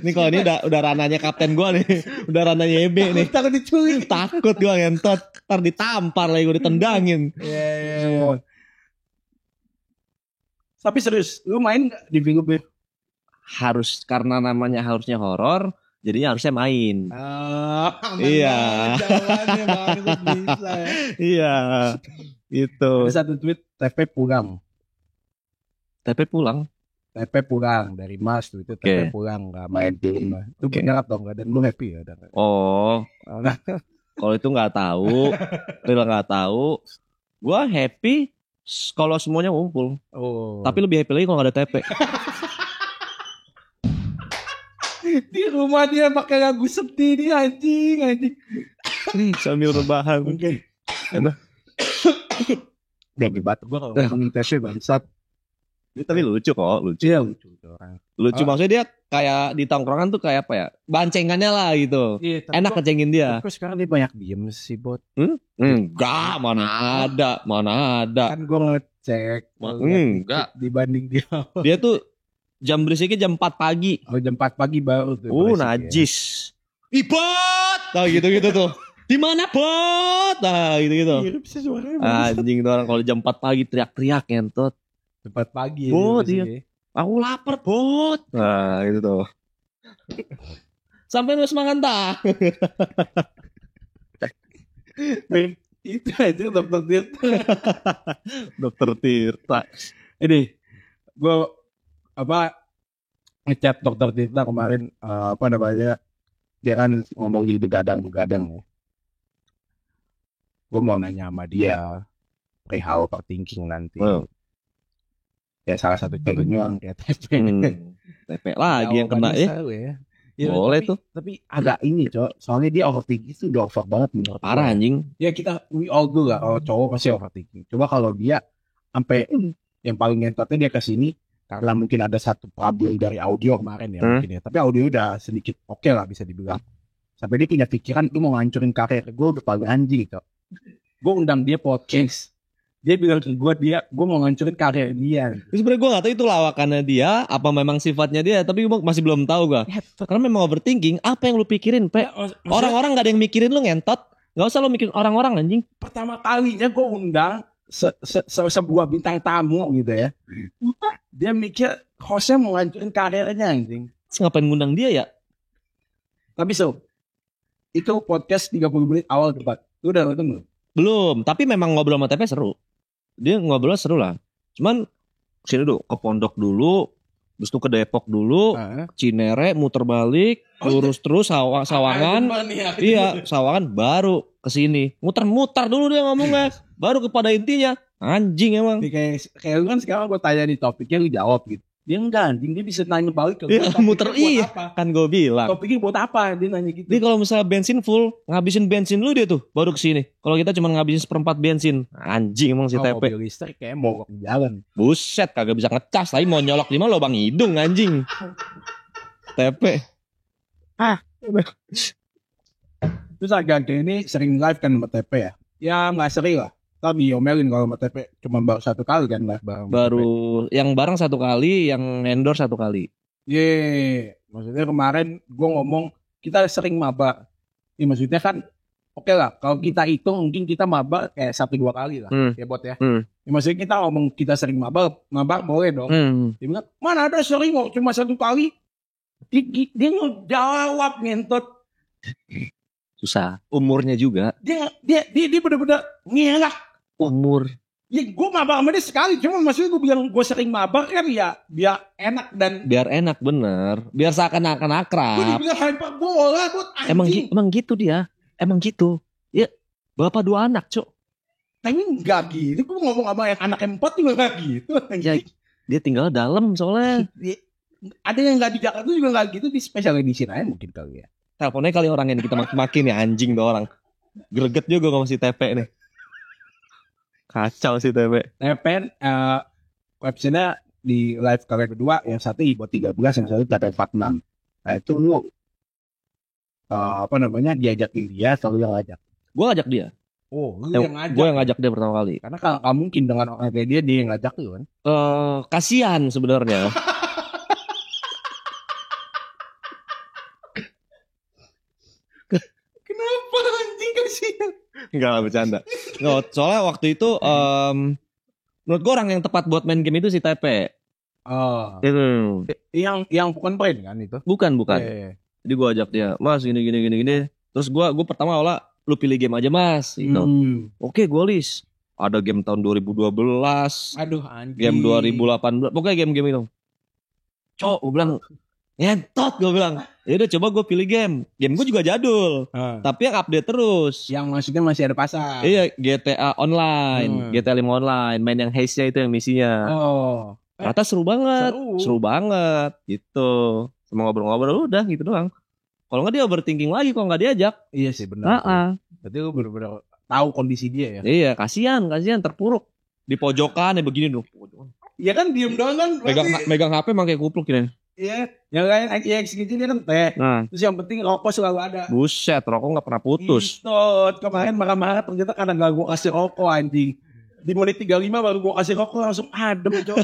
C: Ini kalau ini udah rananya kapten gua nih. Udah rananya EB nih.
B: Takut dicuri.
C: Takut gua ngentot. Ntar ditampar lagi gua ditendangin.
B: Tapi serius, lu main gak di film?
C: Harus, karena namanya harusnya horor. Jadinya harusnya main.
B: Iya. Jawabannya bagus bisa ya.
C: Iya. Gitu.
B: Ada satu tweet TP pulang dari Mas tuh itu TP pulang nggak main game. Itu benar atau enggak dan lu happy ya?
C: Oh. Kalau itu nggak tahu, Real nggak tahu. Gua happy kalau semuanya ngumpul. Tapi lebih happy lagi kalau nggak ada TP.
B: Di rumah dia pakai lagu sedih dia anjing.
C: Sambil rebahan.
B: Oke. Udah batu gua kalau ngomongin TP bangsat.
C: Tapi lucu kok, lucu.
B: Iya lucu orang.
C: Lucu maksudnya dia kayak di tongkrongan tuh kayak apa ya? Bancengannya lah gitu.
B: Iya,
C: enak kecengin dia.
B: Terus sekarang dia banyak diem sih bot.
C: Enggak, mana ada.
B: Kan gue ngecek.
C: Enggak.
B: Dibanding dia.
C: Dia tuh jam berisiknya jam 4 pagi.
B: Oh jam 4 pagi baru tuh.
C: Najis.
B: Ya.
C: Ibot. Nah gitu tuh. Di mana bot? Nah gitu.
B: Mirip sih suaranya.
C: Anjing tuh orang kalau jam 4 pagi teriak-teriak ngentot.
B: 4 pagi.
C: Bot dia. Aku lapar bot. Nah gitu tuh. Sampai harus makan tak.
B: Itu aja Dokter Tirta.
C: Dokter Tirta.
B: Ini gue ngechat Dokter Tirta kemarin dia kan ngomong di begadang ya. Gue mau nanya sama dia perihal overthinking nanti. Ya salah satu contohnya yang kayak TP.
C: TP lagi yang kena ya. Boleh tuh.
B: Tapi agak ini soalnya dia overthinking itu udah over banget nih.
C: Parah anjing.
B: Ya we all do lah. Kalau cowok pasti overthinking. Coba kalau dia sampai yang paling ngentotnya dia kesini karena mungkin ada satu problem dari audio kemarin ya mungkin ya. Tapi audio udah sedikit oke lah bisa dibilang. Sampai dia punya pikiran lu mau ngancurin karir gue udah paling anjing gitu. Gue undang dia podcast. Dia bilang ke gue mau ngancurin karir dia.
C: Sebenarnya gue gak tahu itu lawakannya dia, apa memang sifatnya dia, tapi gue masih belum tahu gue. Karena memang overthinking, apa yang lu pikirin, Pe? Orang-orang gak ada yang mikirin lu ngentot. Gak usah lu mikirin orang-orang anjing.
B: Pertama kalinya gue undang sebuah bintang tamu gitu ya. Dia mikir hostnya mau ngancurin karirnya anjing.
C: Ngapain ngundang dia ya?
B: Tapi itu podcast 30 menit awal debat. Lu udah nonton belum?
C: Belum, tapi memang ngobrol sama TP seru. Dia ngobrol seru lah. Cuman sini dulu ke Pondok dulu, terus tuh ke Depok dulu, Cinere muter balik, lurus terus Sawangan. Iya, Sawangan baru ke sini. Muter-muter dulu dia ngomongnya, baru kepada intinya. Anjing emang.
B: Kayak lu kan sekarang gue tanya nih topiknya lu jawab gitu. Dia enggak anjing, dia bisa nanya balik ke
C: gue. Muter iya, kan gue bilang.
B: Topiknya buat apa? Dia nanya gitu.
C: Dia kalau misalnya bensin full, ngabisin bensin lu dia tuh baru kesini. Kalau kita cuma ngabisin 1/4 bensin. Anjing emang si TP.
B: Mobil listrik kayak mogok di jalan.
C: Buset, kagak bisa ngecas. Tapi mau nyolok di mana lubang hidung anjing. TP.
B: Terus agak ini sering live kan sama TP ya? Ya nggak sering lah. Tapi diomelin kalau sama TP cuma baru 1 kali kan live bareng.
C: Baru yang bareng 1 kali, yang endorse 1 kali.
B: Maksudnya kemarin gue ngomong kita sering maba. Ya maksudnya kan oke lah. Kalau kita hitung mungkin kita maba kayak 1-2 kali lah. Ya bot ya. Ya maksudnya kita ngomong kita sering maba boleh dong. Dia bilang mana ada sering kok cuma 1 kali. Dia ngejawab ngentot.
C: Susah. Umurnya juga.
B: Dia bener-bener ngelak.
C: Umur.
B: Ya gue maba sama dia sekali. Cuma maksudnya gue bilang gue sering maba kan ya biar enak dan.
C: Biar enak bener. Biar seakan-akan akrab.
B: Gue dibilang sepak bola buat anjing.
C: Emang gitu dia. Emang gitu. Ya bapak 2 anak cok.
B: Tapi enggak gitu. Gue ngomong sama yang anak 4 juga enggak gitu.
C: Ya, dia tinggal dalam soalnya.
B: Ada yang enggak di Jakarta juga enggak gitu. Di special edition aja mungkin kali ya.
C: Teleponnya kali orang yang kita makin ya anjing tuh orang. Greget juga kalau masih TP nih. Kacau sih TP.
B: TP websitenya di live kalian kedua. Yang satu buat 13, yang satu TP 46. Nah itu lu diajakin dia atau lu yang ngajak?
C: Gue ngajak dia.
B: Oh, lu yang ngajak.
C: Gue yang ngajak dia pertama kali.
B: Karena kalau mungkin dengan orang kayak dia yang ngajak lu kan.
C: Kasihan sebenarnya.
B: Kenapa anjing kasihan?
C: Enggak lah bercanda. Nggak, soalnya waktu itu menurut gue orang yang tepat buat main game itu si TP.
B: Itu. Yang bukan brain kan itu?
C: Bukan. Jadi gue ajak dia, Mas gini. Terus gue pertama awalnya, lu pilih game aja Mas. Gitu. Oke, gue list. Ada game tahun 2012.
B: Aduh anjing.
C: Game 2018. Pokoknya game-game itu. Cok, gue bilang, ngentot gue bilang. Ya udah coba gue pilih game. Game gue juga jadul. Tapi yang update terus.
B: Yang maksudnya masih ada pasar.
C: Iya, GTA Online. GTA 5 Online. Main yang haze-nya itu yang misinya. Ternyata seru banget. Seru banget. Gitu. Sama ngobrol-ngobrol udah gitu doang. Kalau nggak dia overthinking lagi kalau nggak diajak.
B: Iya sih benar. Berarti lu benar-benar tahu kondisi dia ya.
C: Iya, kasihan terpuruk di pojokan ya begini dong.
B: Iya kan diem doang kan.
C: Megang HP emang kayak kupluk gini.
B: Iya, yang lain X gitu dia kan teh. Terus yang penting rokok selalu ada.
C: Buset, rokok nggak pernah putus.
B: Istot, kemarin marah-marah ternyata karena gak gue kasih rokok anjing. Di menit 35 baru gue kasih rokok langsung adem cok.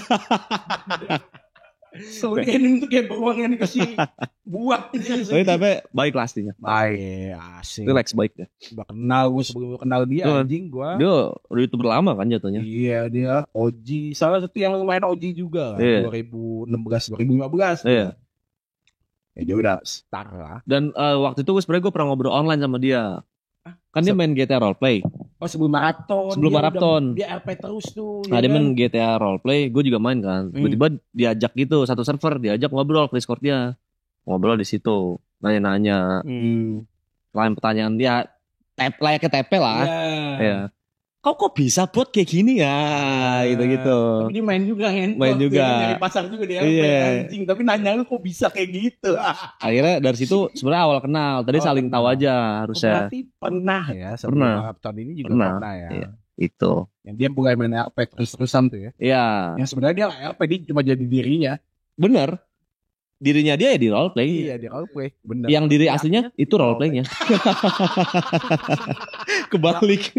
B: Soalnya ini tuh kayak beruang yang dikasih buat.
C: Tapi baik lah aslinya.
B: Baik, asik.
C: Relax baik ya.
B: Udah kenal gue sebelum gue kenal dia anjing gue.
C: Dia YouTuber lama kan jatuhnya.
B: Iya dia OG. Salah satu yang lumayan OG juga lah. 2016, 2015.
C: Iya.
B: Ya dia udah star lah.
C: Dan waktu itu gue pernah ngobrol online sama dia. Kan dia main GTA Roleplay.
B: Oh sebelum maraton. Dia RP terus tuh.
C: Nah dia main GTA Roleplay, gue juga main kan. Tiba-tiba diajak gitu, satu server diajak ngobrol ke Discord dia. Ngobrol di situ, nanya-nanya. Lain pertanyaan dia, layaknya TP lah. Iya. Kok bisa buat kayak gini ya, gitu-gitu.
B: Tapi dia main juga kan.
C: Main juga.
B: Dari pasar juga dia anjing. Tapi nanya lu kok bisa kayak gitu.
C: Akhirnya dari situ sebenarnya awal kenal. Tadi saling tahu aja harusnya.
B: Berarti pernah ya. Sebelum tahun ini juga pernah ya.
C: Iya, itu.
B: Yang dia mulai main RP terus-terusan tuh ya.
C: Iya.
B: Yang sebenarnya dia RP, dia cuma jadi dirinya.
C: Bener. Dirinya dia ya di roleplay.
B: Iya di roleplay. Bener.
C: Yang diri aslinya itu roleplaynya. Kebalik.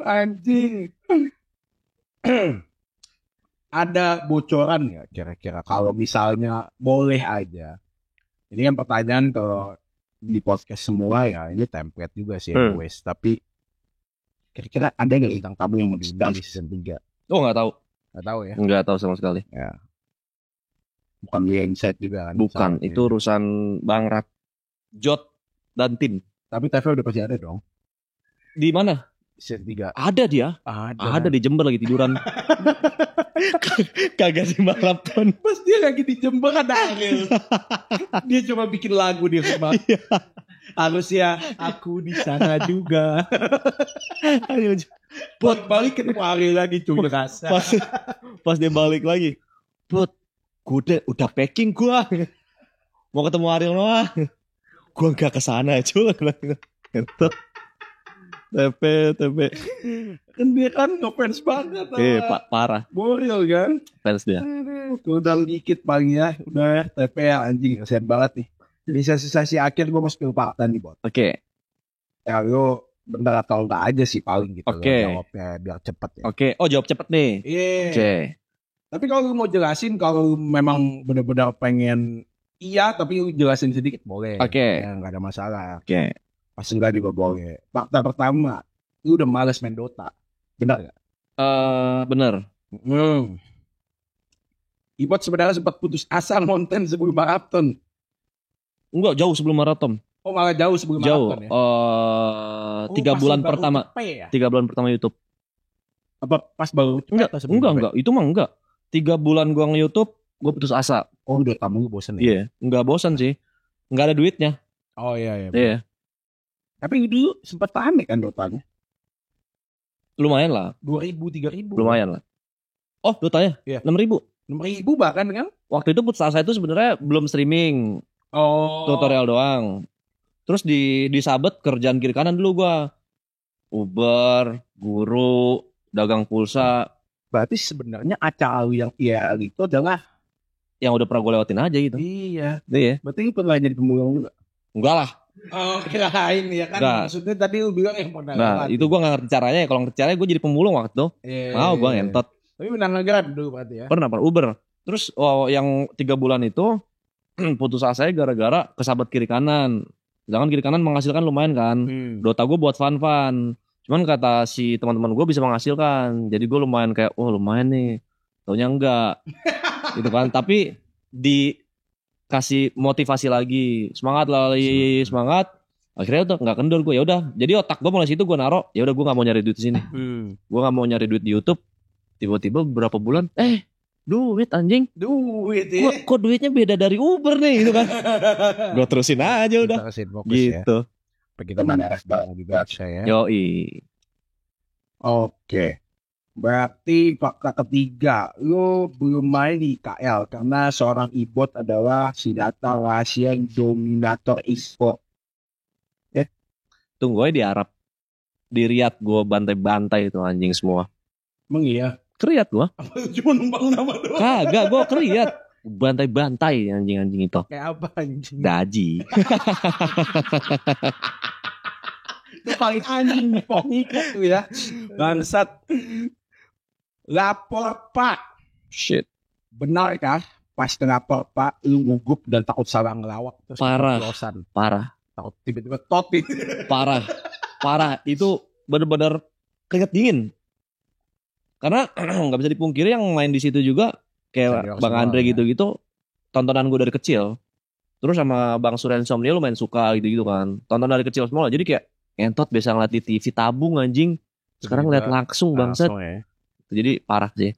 B: Anjing. Ada bocoran nggak kira-kira kalau misalnya boleh aja? Ini kan pertanyaan kalau di podcast semua ya, ini template juga sih anyways. Tapi kira-kira ada nggak bintang tamu yang mau diundang di season 3?
C: Oh nggak tahu.
B: Nggak tahu ya?
C: Nggak tahu sama sekali.
B: Ya. Bukan dia insight juga kan?
C: Bukan, itu urusan Bang Rat, Jot dan tim.
B: Tapi TV udah pasti ada dong.
C: Di mana?
B: Season 3.
C: Ada dia. Ada di Jember lagi tiduran. Kagak di maraton.
B: Pas dia lagi di Jember ada Ariel. Dia coba bikin lagu di rumah. Harusnya aku di sana juga. Buat balik ketemu Ariel lagi cuma rasa.
C: Pas dia balik lagi. Buat gue udah packing gue. Mau ketemu Ariel Noah. Gue gak kesana cuy. TP.
B: Kan dia kan ngefans banget.
C: Parah.
B: Boril kan.
C: Fans dia.
B: Udah dikit paling ya. Udah TP anjing. Kasian banget nih. Di sesi akhir gue mau spill fakta nih Bot.
C: Oke.
B: Ya lu bener atau enggak aja sih paling gitu.
C: Oke.
B: Jawabnya biar cepet ya.
C: Oke. Oh jawab cepet nih.
B: Iya.
C: Oke.
B: Tapi kalau lu mau jelasin, kalau lu memang benar-benar pengen iya, tapi lu jelasin sedikit boleh.
C: Oke.
B: Ya, nggak ada masalah.
C: Oke.
B: Pas enggak juga boleh. Fakta pertama, lu udah males main Dota. Benar nggak?
C: Bener.
B: Ibot sebenarnya sempat putus asa nonton sebelum maraton.
C: Enggak, jauh sebelum maraton.
B: Oh malah jauh sebelum maraton ya?
C: 3 bulan pertama. Ya? 3 bulan pertama YouTube.
B: Apa pas baru?
C: Enggak. Itu mah enggak. 3 bulan gua nge-YouTube, gua putus asa.
B: Oh udah tamu bosan ya?
C: Iya, enggak bosan sih. Enggak ada duitnya.
B: Oh iya.
C: Iya.
B: Tapi dulu sempat rame kan Dotanya?
C: Lumayan lah.
B: 2.000, 3.000.
C: Lumayan lah. Oh Dotanya?
B: Iya.
C: 6.000.
B: 6.000 bahkan kan?
C: Waktu itu putus asa itu sebenarnya belum streaming.
B: Oh.
C: Tutorial doang. Terus di Sabet kerjaan kiri kanan dulu gua. Uber, guru, dagang pulsa.
B: Berarti sebenarnya acau yang IRL itu adalah
C: yang udah pernah gue lewatin aja gitu.
B: Iya.
C: Berarti
B: lu pernah jadi pemulung juga?
C: Enggak lah.
B: Oh kirain ya kan.
C: Enggak.
B: Maksudnya tadi lu bilang pernah.
C: Nah itu gue gak ngerti caranya. Kalau ngerti caranya gue jadi pemulung waktu itu. Mau gue ngentot.
B: Tapi pernah nge-grab dulu berarti ya?
C: Pernah Uber. Terus yang 3 bulan itu putus asa gara-gara kesabet kiri kanan. Sedangkan kiri kanan menghasilkan lumayan kan. Dota gue buat fun-fun. Cuman kata si teman-teman gue bisa menghasilkan. Jadi gue lumayan kayak, lumayan nih. Taunya enggak. Gitu kan. Tapi di kasih motivasi lagi, semangat lagi, semangat. Akhirnya udah nggak kendor gue, ya udah. Jadi otak gue mulai situ gue naro, ya udah gue nggak mau nyari duit di sini. Gue nggak mau nyari duit di YouTube. Tiba-tiba beberapa bulan, duit anjing.
B: Duit ya.
C: Kok duitnya beda dari Uber nih gitu kan. Gue terusin aja udah.
B: Terusin fokus
C: Gitu.
B: Ya. Kita beres bareng juga saya.
C: Yoi.
B: Oke. Berarti fakta ketiga, lo belum main di IKL karena seorang e-bot adalah senjata rahasia yang dominator e-sport.
C: Tunggu aja di Arab. Di Riyadh gue bantai-bantai itu anjing semua.
B: Emang iya?
C: Keriyat gue.
B: Cuma numpang nama doang.
C: Kagak, gue keriyat. Bantai-bantai anjing-anjing itu.
B: Kayak apa anjing?
C: Gaji.
B: Itu paling anjing pokoknya tuh ya. Bangsat. Lapor Pak.
C: Shit.
B: Benar kah? Pas lapor Pak, lu gugup dan takut salah ngelawak. Terus
C: Parah.
B: keceplosan.
C: Parah.
B: Takut tiba-tiba topi.
C: Parah. Itu benar-benar keringet dingin. Karena nggak bisa dipungkiri yang main di situ juga kayak Bang Andre gitu-gitu, tontonan gue dari kecil. Terus sama Bang Surya Insomnia lumayan suka gitu-gitu kan. Tonton dari kecil semua. Jadi kayak ngentot biasa ngeliat di TV tabung anjing. Sekarang ngeliat langsung bangsat.
B: Ya.
C: Jadi parah sih.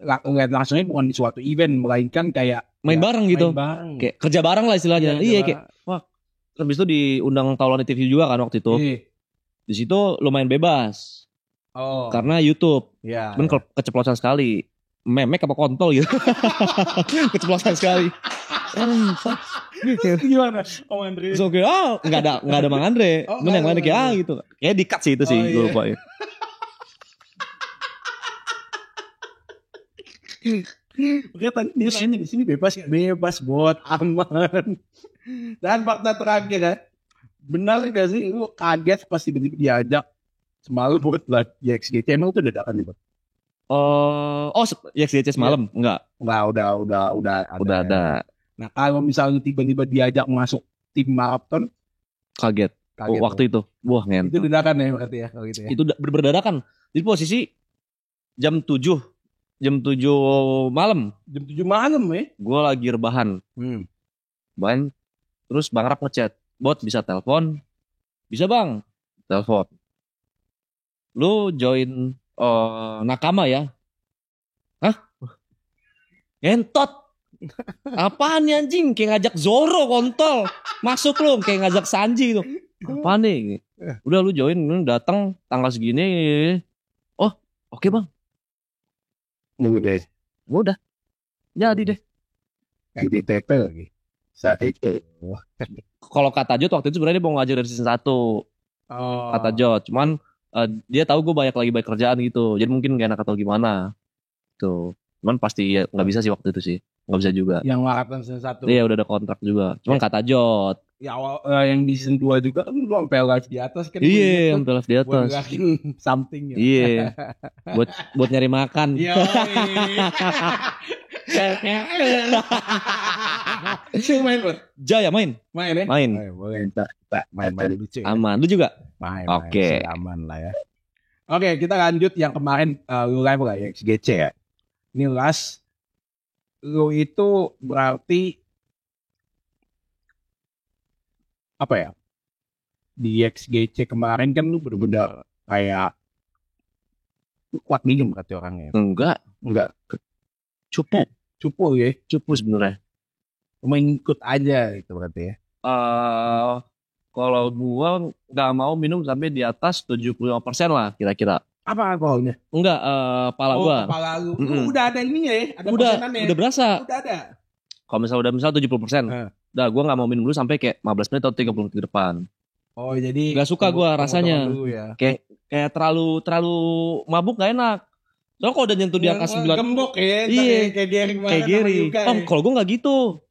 B: Ngeliat langsungnya bukan di suatu event, melainkan kayak
C: main bareng gitu. Kayak kerja bareng lah istilahnya. Iya kayak wah. Terus itu diundang Taulani TV juga kan waktu itu. Di situ lumayan bebas. Karena YouTube.
B: Iya.
C: Cuman keceplosan sekali. Memek apa kontol gitu. Keceplosan sekali.
B: Gimana? Om Andre.
C: So kayak enggak ada Bang Andre. Cuman yang lain kayak gitu. Kayak di-cut sih itu sih, gue lupa ya.
B: Di sini bebas buat aman. Dan fakta terakhir ya, benar gak sih lu kaget pas tiba-tiba diajak semalam buat YXGC? Emang itu dadakan nih, Bang?
C: YXGC semalam enggak?
B: Udah
C: ada.
B: Nah, kalau misalnya tiba-tiba diajak masuk tim maraton,
C: kaget waktu itu. Wah, ngentot.
B: Itu dadakan ya berarti ya kalau gitu ya.
C: Itu berdadakan. Jadi posisi jam 7 malam.
B: Jam 7 malam ya.
C: Gue lagi rebahan. Bahan. Terus Bang Rap ngechat, "Bot bisa telepon?" "Bisa Bang." Telepon. "Lu join Nakama ya?" "Hah? Ngentot. Apaan nih anjing? Kayak ngajak Zoro kontol. Masuk lu kayak ngajak Sanji itu. Apaan nih? Udah lu join, lu datang tanggal segini. Oh, oke Bang. Udah. Jadi deh.
B: Yang di TP lagi. Saat itu.
C: Kalau kata Jod waktu itu sebenarnya dia mau ngajar dari season 1. Kata Jod, cuman dia tahu gue banyak kerjaan gitu. Jadi mungkin gak enak atau gimana. Tuh. Cuman pasti ya nggak bisa sih waktu itu sih. Nggak bisa juga.
B: Yang angkatan season 1.
C: Iya udah ada kontrak juga. Cuman kata Jod.
B: Ya awal yang di season 2 juga kan lu sampai live di atas kan.
C: Iya, sampai live di atas.
B: Buat something ya.
C: Iya. buat nyari makan.
B: Iya. Main Bro.
C: Jaya main.
B: Main ya?
C: Main.
B: Boleh kita main lucu ya.
C: Aman. Lu juga?
B: Main.
C: Oke.
B: Aman lah ya. Oke, kita lanjut yang kemarin lu live lah ya XGC ya. Ini last lu itu berarti apa ya? Di XGC kemarin kan lu bener-bener kayak lu kuat minum kata orangnya.
C: Enggak. Cupu
B: ya.
C: Cupu sebenarnya.
B: Cuma ikut aja gitu berarti ya.
C: Kalau gua nggak mau minum sampai di atas 75% lah kira-kira.
B: Apa alkoholnya?
C: Enggak, pala gua.
B: Kepala lu. Udah ada ini ya? Ada
C: udah berasa.
B: Udah ada.
C: Kalau misalnya udah 70%. Udah gua nggak mau minum dulu sampai kayak 15 menit atau 30 menit ke depan.
B: Oh, jadi
C: nggak suka gua rasanya.
B: Ya.
C: Kayak terlalu mabuk nggak enak. Soalnya kalau udah nyentuh di angka 9.
B: Gembok ya.
C: Iya.
B: Kayak Gary.
C: Kalau gua nggak gitu.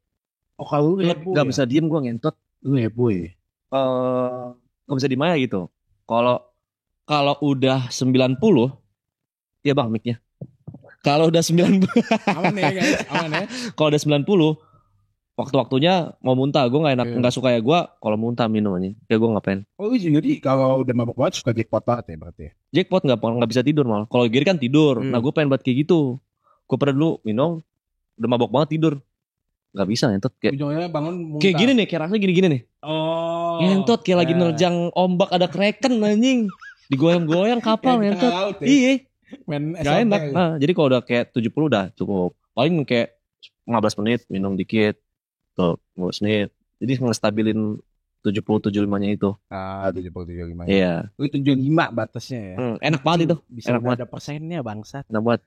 B: Oh, kalau lu
C: nggak bisa diem gua ngentot.
B: Lu heboh ya?
C: Nggak bisa dimaya gitu. Kalau udah 90, ya Bang mic-nya. Kalau udah 90,
B: aman ya guys, aman ya.
C: Kalau udah 90, waktu-waktunya mau muntah. Gue nggak enak, nggak suka ya gue. Kalau muntah minum aja, kayak gue ngapain.
B: Oh jadi kalau udah mabuk banget suka jackpot banget ya berarti ya?
C: Jackpot nggak bisa tidur malah. Kalau Giri kan tidur. Nah gue pengen banget kayak gitu. Gue pernah dulu minum, udah mabuk banget tidur. Gak bisa ngentot kayak.
B: Ujungnya bangun muntah.
C: Kayak gini nih, kayak rasanya gini-gini nih.
B: Oh.
C: Ngentot kayak lagi nerjang ombak ada kraken anjing. Digoyang-goyang kapal ngentot. Iya. Gak enak. Nah, jadi kalau udah kayak 70 udah cukup. Paling kayak 15 menit minum dikit. Tuh, 15 menit. Jadi ngestabilin 70-75-nya itu.
B: 70-75.
C: Iya.
B: Itu 75 batasnya ya.
C: Enak banget itu.
B: Bisa
C: enak banget.
B: ada persennya bangsat.
C: Enak banget.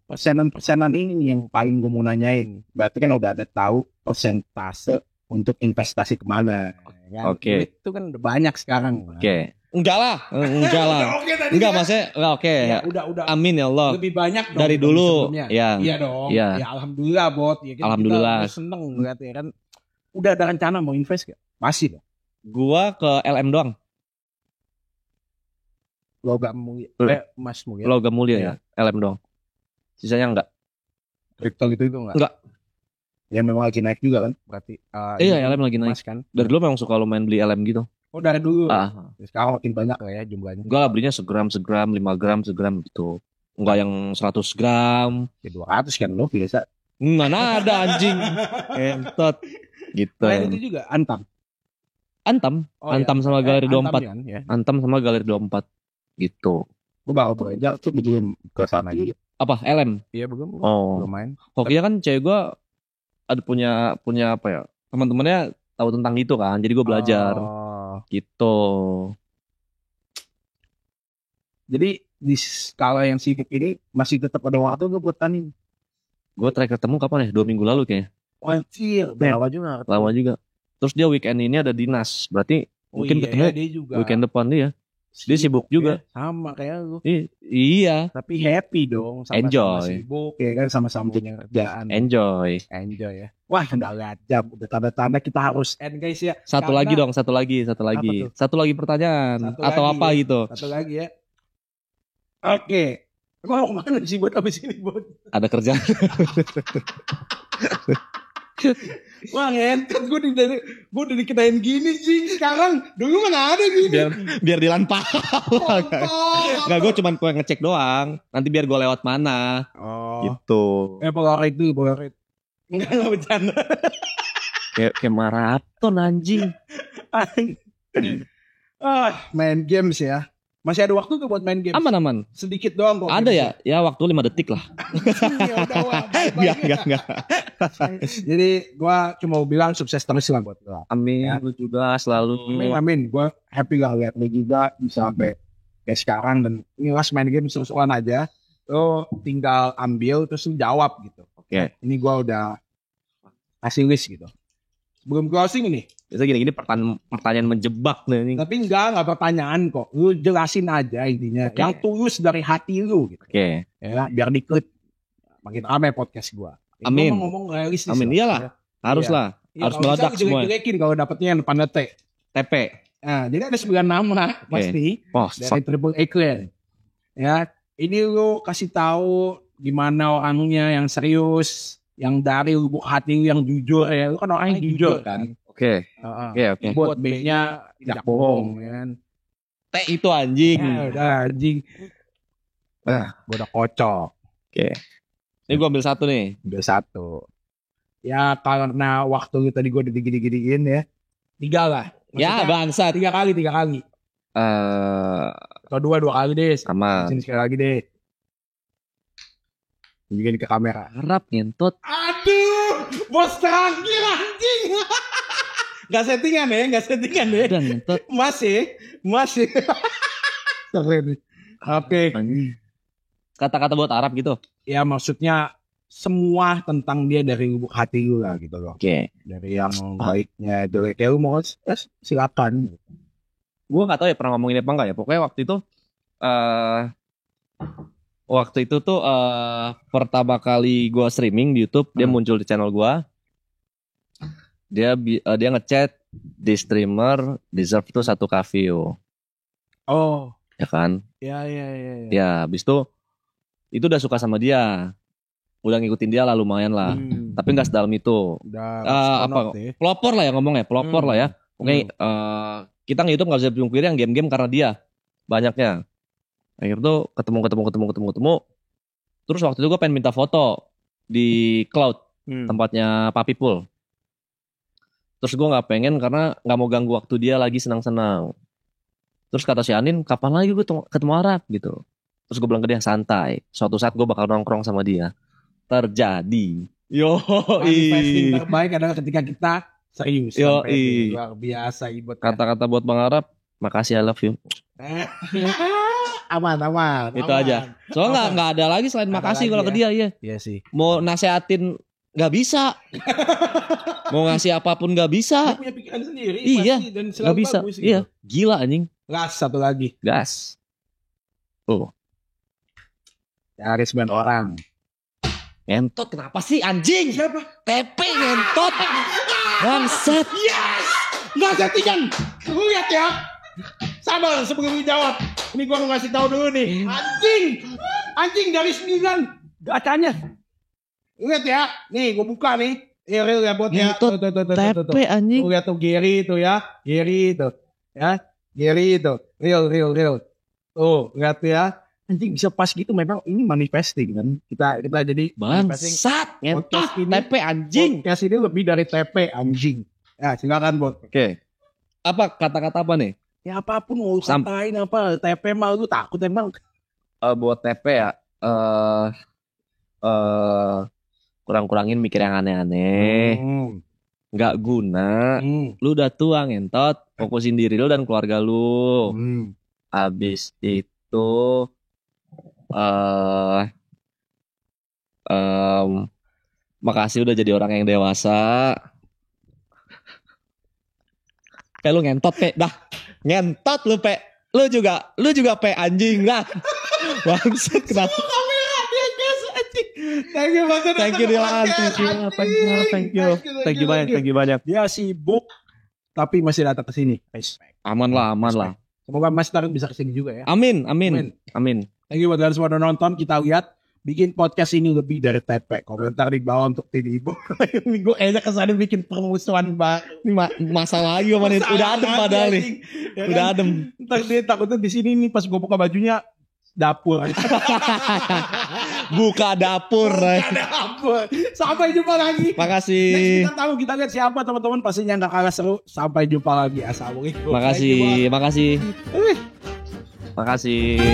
B: Persenan ini yang paling gue mau nanyain. Berarti kan udah ada tahu persentase untuk investasi kemana. Kan?
C: Oke.
B: Itu kan udah banyak sekarang.
C: Oke. Enggak lah. Enggak maksudnya oke.
B: Ya, udah.
C: Amin ya Allah.
B: Lebih banyak dong
C: dari dulu.
B: Ya. Iya dong.
C: Ya.
B: Ya alhamdulillah bot. Ya,
C: alhamdulillah.
B: Kita seneng berarti kan. Udah ada rencana mau invest gak? Masih dong.
C: Gua ke LM doang.
B: Logam mulia. Mas mulia.
C: Logam mulia ya. LM doang. Sisanya enggak.
B: Kripto gitu itu enggak?
C: Enggak.
B: Ya memang lagi naik juga kan? Berarti.
C: Iya LM lagi naik.
B: Mas kan?
C: Dari dulu memang suka lumayan beli LM gitu.
B: Oh dari dulu.
C: Sekarang
B: makin banyak lah ya jumlahnya.
C: Enggak belinya segram, 5 gram gitu. Enggak yang 100 gram.
B: Ya 200 kan lo biasa.
C: Mana ada anjing. Entot. Gitu.
B: Nah itu juga Antam.
C: Antam sama Galeri 24.
B: Kan, ya.
C: Antam sama Galeri 24. Gitu.
B: Gue bakal belajar tuh belum ke sana juga.
C: Apa? LM?
B: Iya belum.
C: Belum
B: main.
C: Hokinya kan cewek gue ada punya apa ya? Teman-temannya tahu tentang itu kan. Jadi gue belajar. Gitu.
B: Jadi di skala yang sibuk ini masih tetap ada waktu gue buat tanding.
C: Gue terakhir ketemu kapan ya? 2 minggu lalu kayaknya.
B: Anjir, lama juga.
C: Lama juga. Terus dia weekend ini ada dinas. Berarti mungkin ketemu
B: dia juga.
C: Weekend depan dia. Dia sibuk juga.
B: Ya, sama kayak lu.
C: Iya.
B: Tapi happy dong. Sama-sama
C: enjoy.
B: Sibuk ya kan sama-sama punya kerjaan.
C: Enjoy
B: ya. Wah udah lihat jam. Udah tanda-tanda kita harus end guys ya.
C: Satu lagi. Satu lagi pertanyaan. Atau apa
B: ya?
C: gitu.
B: Satu lagi ya. Oke. Gue mau kemana sih buat abis ini buat?
C: Ada kerjaan.
B: Wah ngentot gue udah dikenain gini sih sekarang. Dulu mana ada gini.
C: Biar dilantar. Enggak, gue cuma ngecek doang. Nanti biar gue lewat mana. Gitu.
B: Polaroid. Enggak bercanda.
C: Kayak maraton anjing.
B: Main games ya. Masih ada waktu tuh buat main game.
C: Aman.
B: Sedikit doang kok.
C: Ada ya? Ya waktu 5 detik lah. Enggak.
B: Jadi gua cuma mau bilang sukses terus lah buat lo.
C: Amin. Ya. Lu juga selalu.
B: Amin. Gua happy lah lihat lu juga bisa sampai kayak sekarang dan ini pas main game terus-terusan aja. Lo tinggal ambil terus lu jawab gitu.
C: Oke.
B: Ini gua udah kasih list gitu. Sebelum closing nih.
C: Biasa gini pertanyaan menjebak nih.
B: Tapi enggak pertanyaan kok. Lu jelasin aja intinya. Okay. Yang tulus dari hati lu gitu.
C: Oke.
B: Ya, biar diklik. Makin ramai podcast gua.
C: Amin.
B: Gua ngomong realistis.
C: Amin. Iyalah. Harus lah. Harus meledak semua.
B: Jelek-jelekin kalau dapetnya yang depan
C: TP.
B: Nah, jadi ada 9 nama pasti. Dari Triple A Clear. Ya, ini lu kasih tahu gimana orangnya yang serius, yang dari lubuk hati yang jujur ya. Lu kan orang yang jujur kan.
C: Oke.
B: Buat B-nya tidak bohong kan.
C: T itu anjing.
B: Ya, udah anjing. Gua udah kocok.
C: Oke. Ini gua ambil satu nih.
B: Ambil satu. Ya karena waktu lu tadi gua digini-giniin ya. 3 lah. Maksudnya,
C: ya bangsa.
B: 3 kali. Atau 2 kali deh.
C: Sama.
B: Sini sekali lagi deh. Tunjukin ke kamera.
C: Harap ngentot.
B: Aduh, bos terakhir anjing. Gak settingan deh.
C: Dan ngentot.
B: Masih. Oke.
C: Kata-kata buat Arab gitu.
B: Ya maksudnya semua tentang dia dari lubuk hati lu lah gitu loh.
C: Oke.
B: Dari yang baiknya, dari kayak lu mau silakan.
C: Gue gak tahu ya pernah ngomongin apa enggak ya. Pokoknya waktu itu tuh pertama kali gue streaming di YouTube, dia muncul di channel gue. Dia ngechat di streamer deserve tuh 1K view.
B: Oh.
C: Ya kan?
B: Ya.
C: Ya, habis itu udah suka sama dia. Udah ngikutin dia lah lumayan lah. Tapi gak sedalam itu. Pelopor lah ya ngomongnya. Pelopor lah ya. Oke, kita nge-YouTube gak bisa pungkiri yang game-game karena dia. Banyaknya. Akhirnya tuh ketemu. Terus waktu itu gue pengen minta foto di cloud. tempatnya Papi Pul. Terus gue nggak pengen karena nggak mau ganggu waktu dia lagi senang-senang. Terus kata si Anin, kapan lagi gue ketemu Arab gitu. Terus gue bilang ke dia, santai. Suatu saat gue bakal nongkrong sama dia. Terjadi.
B: Manifesting terbaik adalah ketika kita serius. Luar biasa.
C: Kata-kata buat Bang Arab, makasih, I love you.
B: Aman.
C: Itu aja. Soalnya nggak ada lagi selain makasih kalau ke dia.
B: Iya sih.
C: Mau nasehatin nggak bisa. Mau ngasih apapun nggak bisa.
B: Dia punya pikiran sendiri.
C: Iya.
B: Pasti, dan
C: nggak bisa.
B: bagus,
C: iya.
B: Gitu.
C: Gila anjing.
B: Gas satu lagi.
C: Gas. Oh.
B: Cari 9 orang.
C: Ngentot kenapa sih anjing?
B: Siapa?
C: TP ngentot. Bangsat.
B: Yes. Nggak settingan. Lu lihat ya. Sabar sebelum lu jawab. Ini gua mau ngasih tahu dulu nih. Anjing dari 9 gacanya. Lihat ya. Nih gua buka nih. Real ya buat ya.
C: Tuh, TP anjing.
B: Tuh lihat tuh Gary itu ya. Gary itu. Ya. Gary itu. Real. Tuh lihat ya. Anjing bisa pas gitu, memang ini manifesting kan. Kita jadi
C: bangsat ngentot TP anjing.
B: Podcast ini lebih dari TP anjing. Ya silakan Bot.
C: Oke. Apa kata-kata apa nih?
B: Ya apapun mau katain apa, TP mah lu takut emang.
C: Buat TP ya kurang-kurangin mikir yang aneh-aneh. Nggak guna. Lu udah tua ngentot, fokusin diri lu dan keluarga lu. Abis itu makasih udah jadi orang yang dewasa. Lu ngentot dah. Ngentot lu Lu juga anjing lah. Bangsat kenapa?
B: Thank you banget.
C: Thank you banyak.
B: Dia sibuk tapi masih datang ke sini.
C: Aman lah.
B: Semoga Mas Tarun bisa kesini juga ya.
C: Amin.
B: Thank you buat kalian semua udah nonton. Kita lihat bikin podcast ini lebih dari TP. Komentar di bawah untuk tim ibu. Ini gue enak kesana bikin permusuhan ini
C: masalah lagi sama nih. Udah adem padahal nih. Ya udah adem.
B: Ntar dia takutnya di sini nih pas gue buka bajunya dapur.
C: Buka dapur.
B: Sampai jumpa lagi.
C: Makasih.
B: Kita tahu kita lihat siapa teman-teman, pastinya nggak kalah seru. Sampai jumpa lagi. Assalamualaikum.
C: Makasih.